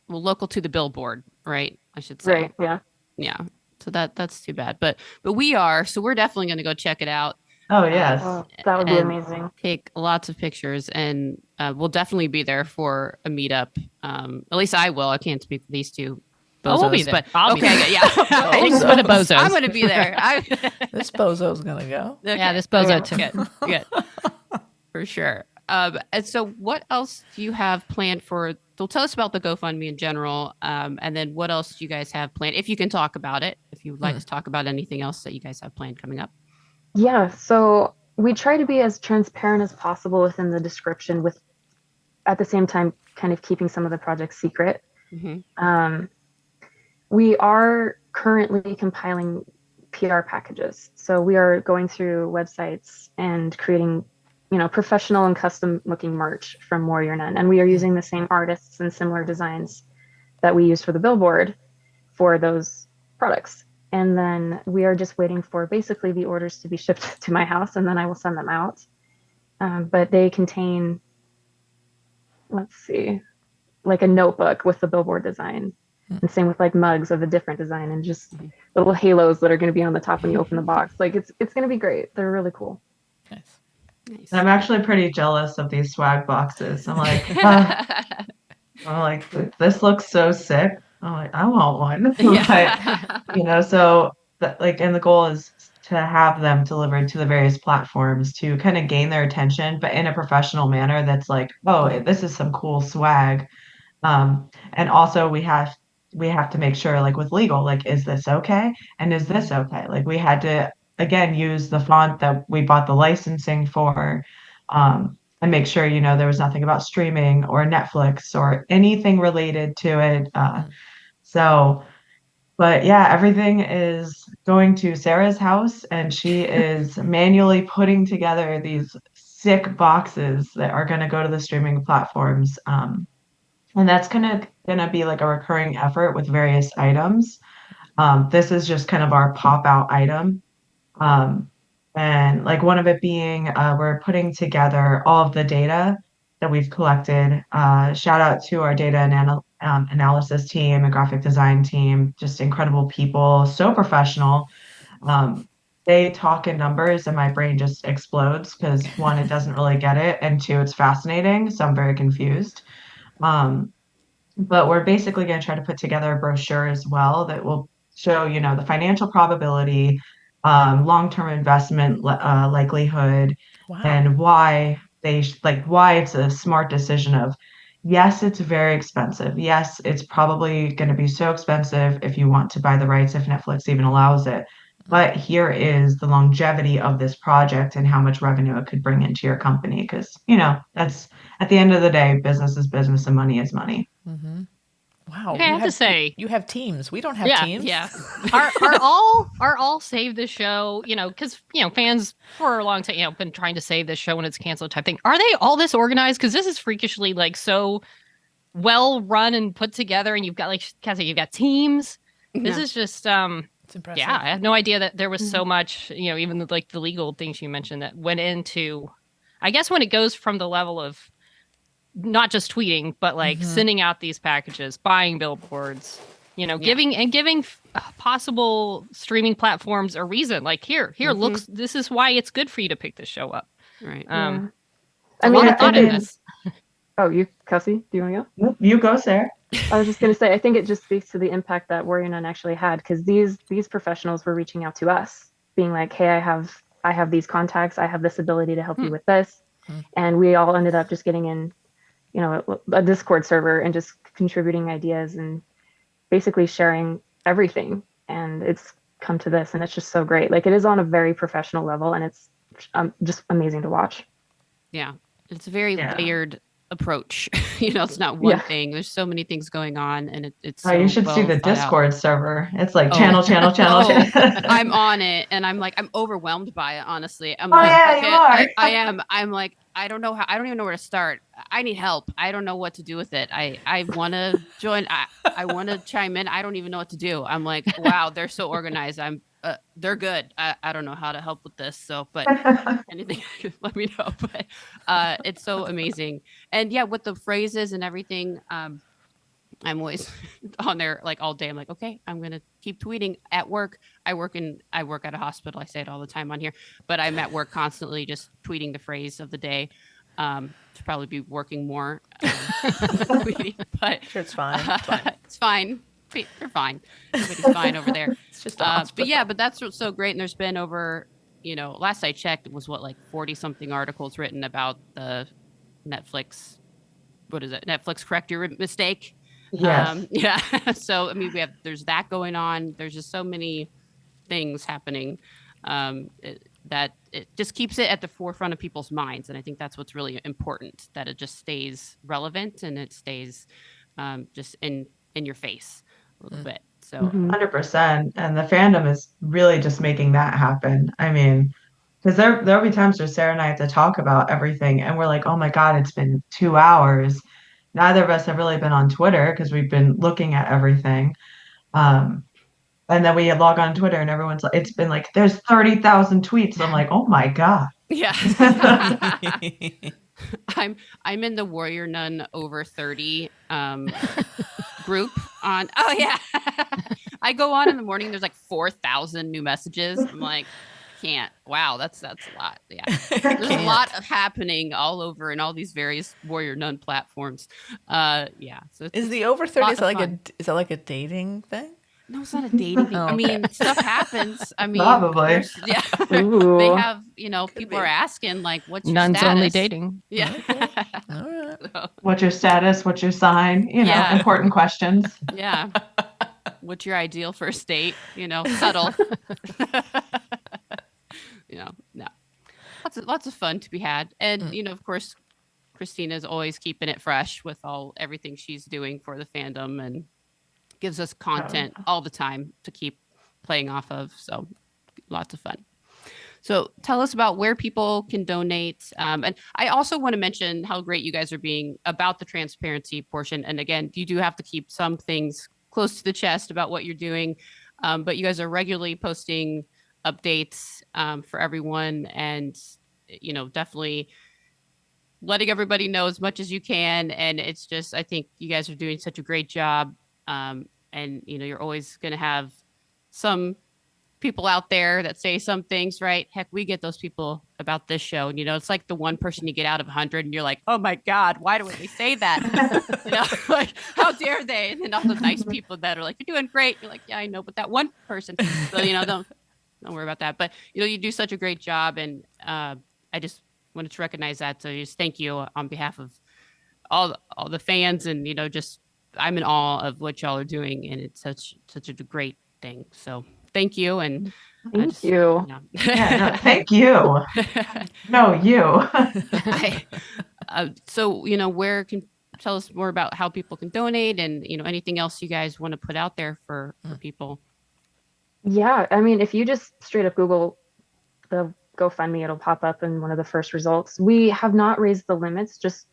local to the billboard, right? I should say. Right. Yeah. Yeah. So that's too bad, but we are, so we're definitely going to go check it out. Oh yes. Oh, that would be amazing. Take lots of pictures, and we'll definitely be there for a meetup. At least I will. I can't speak for these two bozos, We'll be there. but I'll be okay, there. yeah. Thanks for the bozos. I'm going to be there. This bozo's gonna go. Okay. Yeah, this bozo Yeah. too. Good. For sure. And so what else do you have planned for? So tell us about the GoFundMe in general. And then what else do you guys have planned? If you can talk about it, if you would like to talk about anything else that you guys have planned coming up. Yeah. So we try to be as transparent as possible within the description, with at the same time kind of keeping some of the projects secret. Mm-hmm. We are currently compiling PR packages. So we are going through websites and creating, professional and custom looking merch from Warrior Nun. And we are using the same artists and similar designs that we use for the billboard for those products. And then we are just waiting for basically the orders to be shipped to my house, and then I will send them out. But they contain, let's see, like a notebook with the billboard design. And same with like mugs of a different design and just little halos that are going to be on the top when you open the box. Like it's going to be great. They're really cool. Nice. I'm actually pretty jealous of these swag boxes. I'm like, this looks so sick. I'm like, I want one. But, so that and the goal is to have them delivered to the various platforms to kind of gain their attention, but in a professional manner that's like, oh, this is some cool swag. And also we have to make sure like with legal, like, is this okay? And is this okay? Like we had to again use the font that we bought the licensing for, and make sure, there was nothing about streaming or Netflix or anything related to it. So, but yeah, everything is going to Sarah's house and she is manually putting together these sick boxes that are going to go to the streaming platforms. And that's gonna be like a recurring effort with various items. This is just kind of our pop out item. Um, and like one of it being, we're putting together all of the data that we've collected. Shout out to our data and analysis team and graphic design team, just incredible people, so professional. They talk in numbers and my brain just explodes because one, it doesn't really get it, and two, it's fascinating. So I'm very confused. Um, but we're basically going to try to put together a brochure as well that will show, the financial probability, long-term investment likelihood, Wow. and why why it's a smart decision of, yes, it's very expensive. Yes, it's probably going to be so expensive if you want to buy the rights, if Netflix even allows it. But here is the longevity of this project and how much revenue it could bring into your company. Because, that's at the end of the day, business is business and money is money. Wow. Okay, I have to say, you have teams. We don't have teams. Yeah. are all save the show, because fans for a long time, been trying to save this show when it's canceled type thing. Are they all this organized? Because this is freakishly like so well run and put together, and you've got like Cassie, you've got teams. This is just It's impressive. yeah, I had no idea that there was so much, even the legal things you mentioned that went into, I guess when it goes from the level of not just tweeting, but like sending out these packages, buying billboards, giving possible streaming platforms a reason. Like here, looks, this is why it's good for you to pick this show up. Right. I A mean, lot of thought in this. Oh, you, Kelsey, do you want to go? You go, Sarah. I was just going to say, I think it just speaks to the impact that Warrior Nun actually had, because these professionals were reaching out to us, being like, "Hey, I have these contacts, I have this ability to help you with this," and we all ended up just getting in, a Discord server and just contributing ideas and basically sharing everything. And it's come to this, and it's just so great. Like it is on a very professional level, and it's just amazing to watch. Yeah, it's a very layered approach. It's not one Yeah. thing. There's so many things going on, and it's. Oh, so you should see well the thought out. Discord server. It's like channel. I'm on it, and I'm like, I'm overwhelmed by it. Honestly, I'm like, yeah, you are. I am. I'm like, I don't know how. I don't even know where to start. I need help. I don't know what to do with it. I want to join. I want to chime in. I don't even know what to do. I'm like, wow, they're so organized. They're good. I don't know how to help with this. So, but anything, let me know. But it's so amazing. And yeah, with the phrases and everything, I'm always on there like all day. I'm like, okay, I'm going to keep tweeting at work. I work at a hospital. I say it all the time on here, but I'm at work constantly just tweeting the phrase of the day. To probably be working more, tweeting, but Sure, it's fine. It's fine. It's fine. They're fine. Everybody's fine over there. It's just but yeah, but that's what's so great. And there's been over, last I checked, it was like 40 something articles written about the Netflix. What is it? Netflix, correct your mistake. Yes. Yeah. So, I mean, there's that going on. There's just so many things happening that it just keeps it at the forefront of people's minds. And I think that's what's really important, that it just stays relevant and it stays just in your face. little bit. So 100%. And the fandom is really just making that happen. I mean, because there'll be times where Sarah and I have to talk about everything, and we're like, oh my God, it's been 2 hours. Neither of us have really been on Twitter because we've been looking at everything. Um, and then we log on Twitter and everyone's like, it's been like, there's 30,000 tweets. I'm like, oh my God. yeah. I'm in the Warrior Nun over 30 group on. Oh yeah. I go on in the morning. There's like 4,000 new messages. I'm like, can't. Wow, that's a lot. Yeah, there's a lot of happening all over in all these various Warrior Nun platforms. Yeah. So Is the over 30 lot is of that like fun. is that like a dating thing? No, it's not a dating thing. Oh, I mean, okay. stuff happens. I mean, Probably. there's they Ooh. have, people are asking like, what's your Nuns status? only dating. Yeah. All right. So, What's your status? What's your sign? Yeah. Important questions. yeah. What's your ideal first date? Subtle. No. Lots of fun to be had. And, of course, Christina's always keeping it fresh with everything she's doing for the fandom and gives us content all the time to keep playing off of. So lots of fun. So tell us about where people can donate. And I also want to mention how great you guys are being about the transparency portion. And again, you do have to keep some things close to the chest about what you're doing. But you guys are regularly posting updates for everyone, and definitely letting everybody know as much as you can. And it's just, I think you guys are doing such a great job. And you're always going to have some people out there that say some things, right? Heck, we get those people about this show. And, it's like the one person you get out of 100 and you're like, oh my God, why do they say that? Like, how dare they? And then all the nice people that are like, you're doing great. You're like, yeah, I know, but that one person, so, don't worry about that. But, you do such a great job. And I just wanted to recognize that. So just thank you on behalf of all the fans, and, just I'm in awe of what y'all are doing. And it's such a great thing. So thank you. And Thank you. Yeah, no, thank you. No, you. So, where can tell us more about how people can donate, and, anything else you guys want to put out there for people? Yeah, I mean, if you just straight up Google the GoFundMe, it'll pop up in one of the first results. We have not raised the limits, just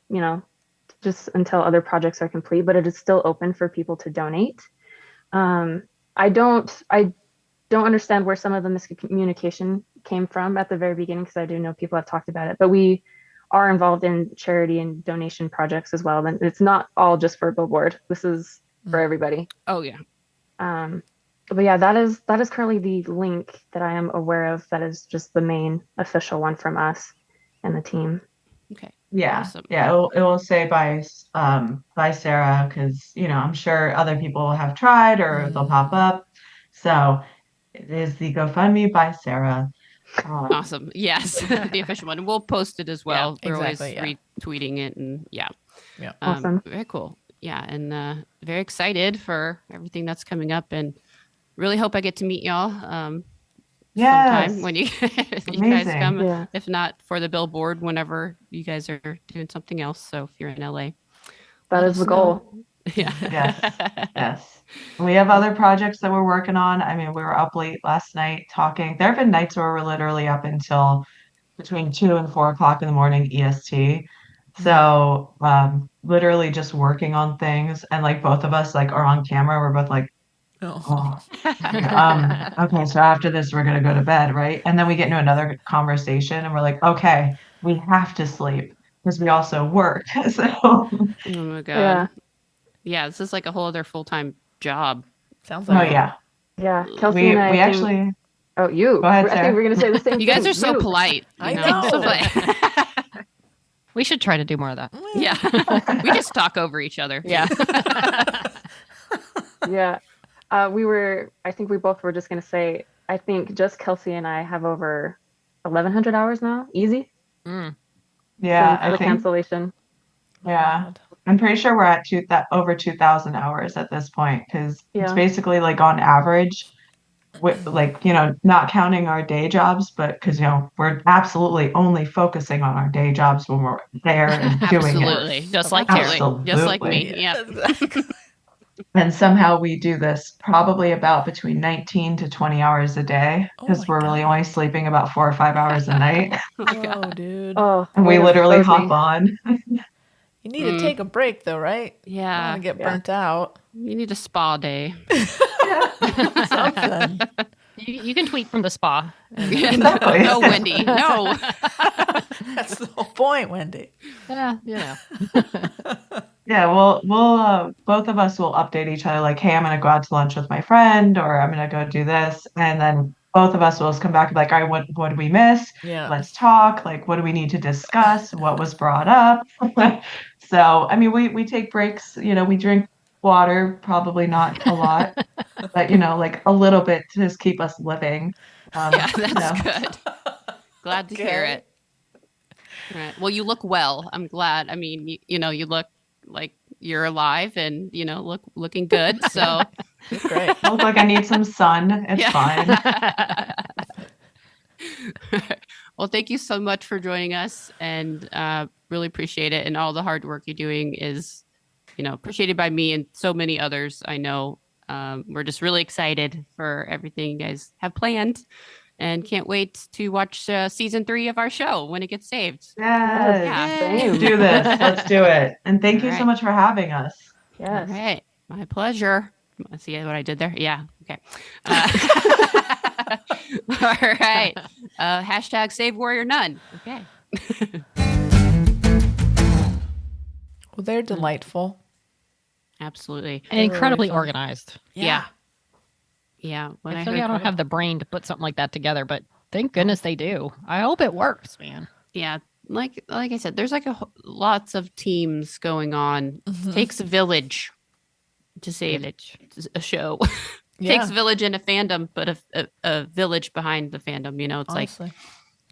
until other projects are complete, but it is still open for people to donate. I don't understand where some of the miscommunication came from at the very beginning, because I do know people have talked about it, but we are involved in charity and donation projects as well. And it's not all just for Billboard. This is for everybody. Oh yeah. But yeah, that is currently the link that I am aware of. That is just the main official one from us and the team. Okay. Yeah. Awesome. Yeah. It will say by Sarah, because, I'm sure other people have tried or they'll pop up. So it is the GoFundMe by Sarah. Awesome. Yes. The official one. We'll post it as well. Yeah, We're exactly, always retweeting it, and yeah. Awesome. Very cool. Yeah. And very excited for everything that's coming up, and really hope I get to meet y'all Yes. sometime when you guys Amazing. come. Yeah. If not for the Billboard, whenever you guys are doing something else. So if you're in LA. That is the goal. Yeah. Yes. We have other projects that we're working on. I mean, we were up late last night talking. There have been nights where we're literally up until between 2 and 4 o'clock in the morning EST. So literally just working on things, and like both of us like are on camera. We're both like, oh. Okay, so after this we're gonna go to bed, right? And then we get into another conversation and we're like, okay, we have to sleep because we also work. So Oh my God. Yeah. Yeah. This is like a whole other full-time job. Sounds oh like yeah. Yeah. Kelsey We and I think, actually Oh, you. Go ahead, I Sarah. think we're gonna say the same You guys thing. are so You. polite. I So know. polite. We should try to do more of that. Yeah. We just talk over each other. Yeah. Yeah. I think we both were just going to say, I think just Kelsey and I have over 1,100 hours now. Easy. Mm. Yeah, Since I the think cancellation. yeah. I'm pretty sure we're at over 2,000 hours at this point, because it's Yeah. basically like on average, like, not counting our day jobs, but because, we're absolutely only focusing on our day jobs when we're there and doing it. Absolutely. Just like Carrie. Just like me. Absolutely. Yeah. And somehow we do this probably about between 19 to 20 hours a day Oh because my we're really God. only sleeping about 4 or 5 hours a night. Oh my Whoa, God. dude. Oh, And way we to literally expose hop me. on. You need to take a break though, right? Don't want Yeah. to get Yeah. burnt out. You need a spa day. Yeah, Something. You can tweet from the spa. And, exactly. No, Wendy. No. That's the whole point, Wendy. yeah, you know. Yeah, we'll both of us will update each other like, hey, I'm gonna go out to lunch with my friend, or I'm gonna go do this, and then both of us will just come back and be like, all right, what did we miss? Yeah. Let's talk. Like, what do we need to discuss? What was brought up? So, I mean, we take breaks. We drink water, probably not a lot, but like a little bit to just keep us living. Yeah, You that's know. good. Glad to hear Okay. it. All right. Well, you look well. I'm glad. I mean, you look like you're alive and, looking good. So, Look great. I look like I need some sun. It's fine. Well, thank you so much for joining us and really appreciate it. And all the hard work you're doing is, appreciated by me and so many others I know. We're just really excited for everything you guys have planned and can't wait to watch season 3 of our show when it gets saved. Yes. Yeah. Same. Do this. Let's do it. And thank All you so right. much for having us. All Yes. right. My pleasure. See what I did there? Yeah. Okay. All right. Hashtag save warrior none. Okay. Well, they're delightful. Absolutely. And incredibly really fun. organized. Yeah. When I I feel heard, like I don't have the brain to put something like that together, but thank goodness they do. I hope it works, man. yeah, like I said, there's like lots of teams going on. Takes a village to save a show. Takes a village in a fandom, but a village behind the fandom. It's Honestly. like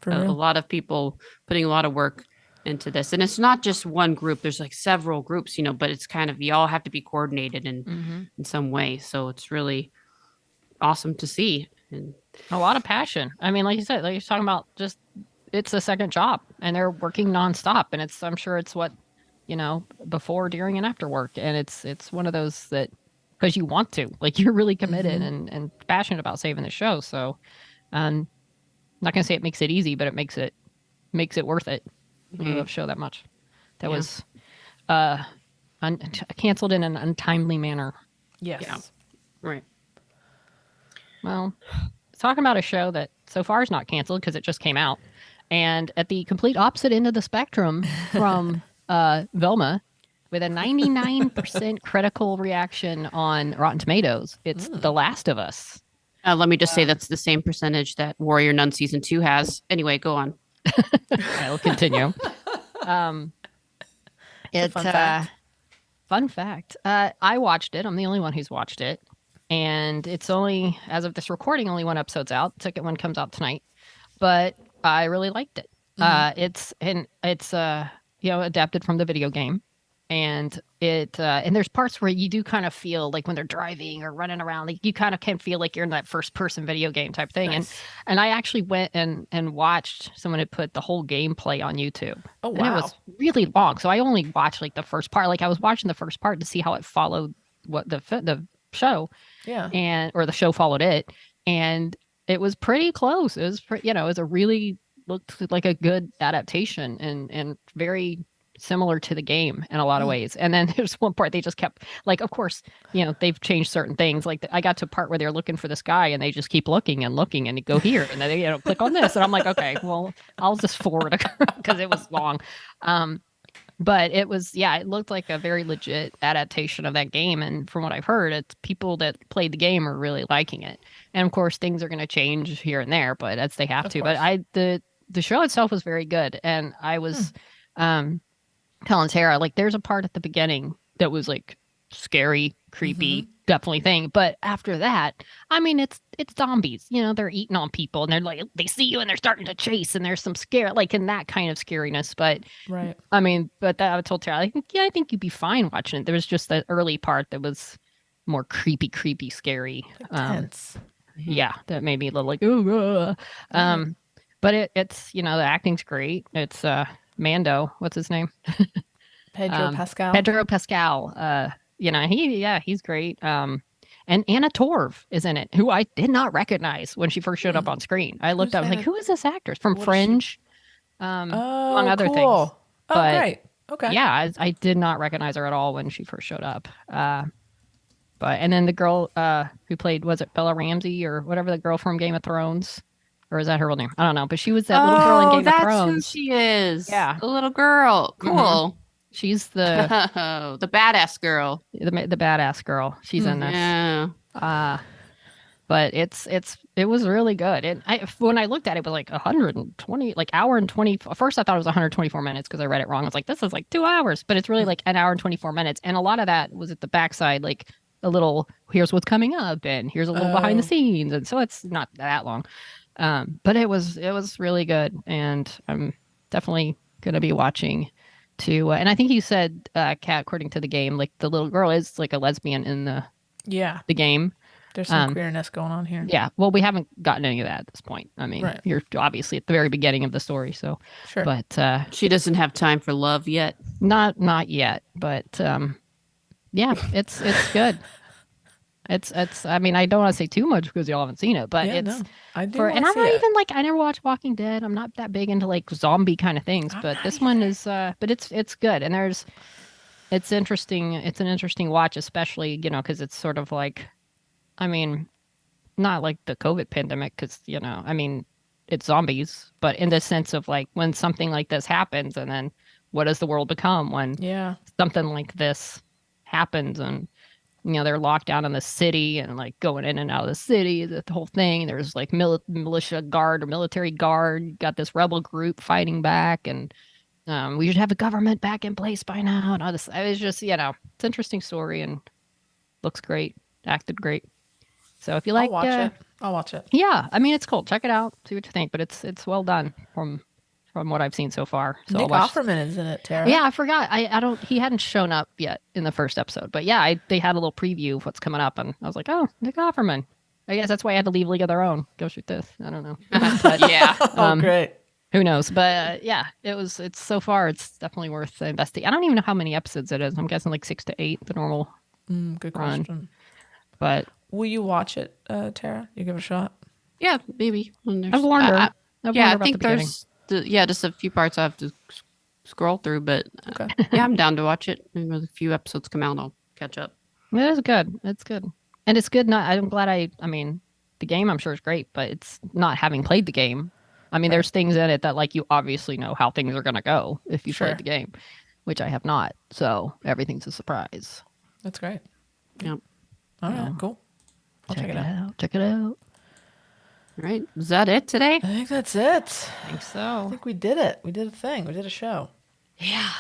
For a real. lot of people putting a lot of work into this. And it's not just one group. There's like several groups, but it's kind of, you all have to be coordinated in some way. So it's really awesome to see. And A lot of passion. I mean, like you said, like you're talking about just it's a second job and they're working nonstop. And I'm sure it's what, before, during, and after work. And it's one of those that because you want to, like you're really committed and passionate about saving the show. So I'm not gonna say it makes it easy, but it makes it worth it. I love the show that much. That was canceled in an untimely manner. Yes. Yeah. Right. Well, talking about a show that so far is not canceled because it just came out, and at the complete opposite end of the spectrum from Velma, with a 99% critical reaction on Rotten Tomatoes, it's The Last of Us. Let me just say that's the same percentage that Warrior Nun season 2 has. Anyway, go on. I'll continue. It's a fun fact. Fun fact. I watched it. I'm the only one who's watched it. And it's only, as of this recording, only one episode's out. Second one comes out tonight. But I really liked it. It's adapted from the video game. And and there's parts where you do kind of feel like when they're driving or running around, like you kind of can feel like you're in that first person video game type thing. Nice. And I actually went and watched someone had put the whole gameplay on YouTube. Oh, And it was really long. So I only watched like the first part. Like I was watching the first part to see how it followed what the show. Yeah. Or the show followed it. And it was pretty close. It was it was a really looked like a good adaptation and very similar to the game in a lot of ways. And then there's one part they just kept like, of course, they've changed certain things. Like I got to a part where they're looking for this guy and they just keep looking and go here and then they click on this. And I'm like, okay, well, I'll just forward it because it was long. But it was, it looked like a very legit adaptation of that game. And from what I've heard, it's people that played the game are really liking it. And of course, things are going to change here and there, but that's they have Of to. course. But the show itself was very good. And I was telling Sarah, like, there's a part at the beginning that was like scary, creepy, definitely thing. But after that, I mean, it's zombies. They're eating on people, and they're like they see you and they're starting to chase, and there's some scare, like in that kind of scariness. But Right. I mean, but that I told Sarah, I think you'd be fine watching it. There was just that early part that was more creepy, scary. Tense. Yeah, that made me a little like, ooh. But it's the acting's great. It's Mando, what's his name? Pedro Pascal. Pedro Pascal he's great. And Anna Torv is in it, who I did not recognize when she first showed up on screen. I looked up, I was like, who is this actress from Fringe? Among other things. Oh, But great. Okay. yeah, I did not recognize her at all when she first showed up. And then the girl who played, was it Bella Ramsey or whatever, the girl from Game of Thrones? Or is that her real name? I don't know. But she was that little girl in Game of Thrones. That's who she is. Yeah. The little girl. Cool. She's the the badass girl. the badass girl. She's in this. Yeah. But it was really good. And when I looked at it, it was like 120, like hour and 20. First, I thought it was 124 minutes because I read it wrong. I was like, this is like 2 hours, but it's really like an hour and 24 minutes. And a lot of that was at the backside, like a little, here's what's coming up and here's a little behind the scenes. And so it's not that long. But it was really good. And I'm definitely going to be watching too. And I think you said, Kat, according to the game, like the little girl is like a lesbian in the game. There's some queerness going on here. Yeah. Well, we haven't gotten any of that at this point. I mean, you're obviously at the very beginning of the story. So, sure. But she doesn't have time for love yet. Not yet. But yeah, it's good. It's. I mean, I don't want to say too much because y'all haven't seen it, but I do. And I'm not even like, I never watched Walking Dead. I'm not that big into like zombie kind of things, but this one is. But it's good, and it's interesting. It's an interesting watch, especially because it's sort of like, I mean, not like the COVID pandemic, because I mean, it's zombies, but in the sense of like when something like this happens, and then what does the world become when something like this happens, and they're locked down in the city and like going in and out of the city, the whole thing. There's like militia guard or military guard, got this rebel group fighting back, and we should have a government back in place by now. And all this, it was just, it's an interesting story and looks great, acted great. So if you like, I'll watch it. Yeah, I mean, it's cool. Check it out, see what you think. But it's well done from what I've seen so far. So Nick Offerman is in it, Tara. Yeah, I forgot. He hadn't shown up yet in the first episode, but yeah, they had a little preview of what's coming up, and I was like, oh, Nick Offerman. I guess that's why I had to leave League of Their Own. Go shoot this. I don't know. But, Great. Who knows? But yeah, it's so far, it's definitely worth investing. I don't even know how many episodes it is. I'm guessing like 6 to 8, the normal. Good question. Run. But will you watch it, Tara? You give it a shot? Yeah, maybe. I've warned her. I think there's just a few parts I have to scroll through, but yeah, I'm down to watch it. And when a few episodes come out, I'll catch up. It is good. It's good. And it's good. I'm glad I mean, the game I'm sure is great, but it's not having played the game. I mean, there's things in it that like you obviously know how things are going to go if you played the game, which I have not. So everything's a surprise. That's great. Yep. All right, cool. I'll check it out. Check it out. All right. Is that it today? I think that's it. I think so. I think we did it. We did a thing. We did a show. Yeah.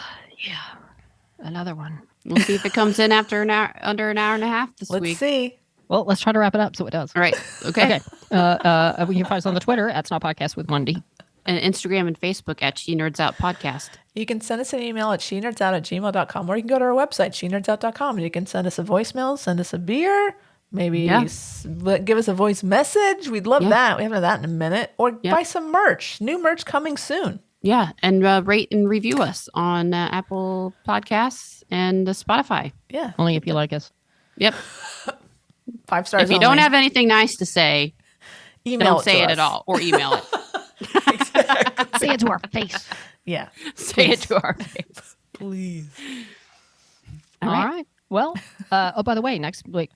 Another one. We'll see if it comes in after under an hour and a half this week. Let's see. Well, let's try to wrap it up so it does. All right. Okay. We can find us on the Twitter at Snot Podcast with Wendy. And Instagram and Facebook at She Nerds Out Podcast. You can send us an email at shenerdsout@gmail.com, or you can go to our website, shenerdsout.com, and you can send us a voicemail, send us a beer, maybe give us a voice message. We'd love that. We haven't done that in a minute. Or buy some merch. New merch coming soon. Yeah, and rate and review us on Apple Podcasts and Spotify. Yeah. Only if you like us. Yep. 5 stars If you don't have anything nice to say, don't say it at all, or email it. Say it to our face. Yeah. Say it to our face. Please. All right. Well, by the way, next week,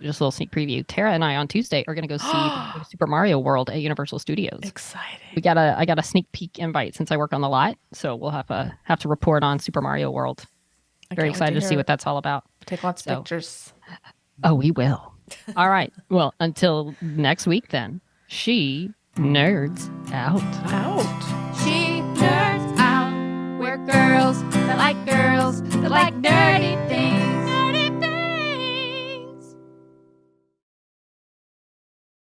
just a little sneak preview. Tara and I on Tuesday are going to go see the Super Mario World at Universal Studios. Exciting. I got a sneak peek invite since I work on the lot, so we'll have to report on Super Mario World. Very excited to see what that's all about. Take lots of pictures. Oh, we will. All right. Well, until next week, then. She nerds out. She nerds out. We're girls that like dirty things.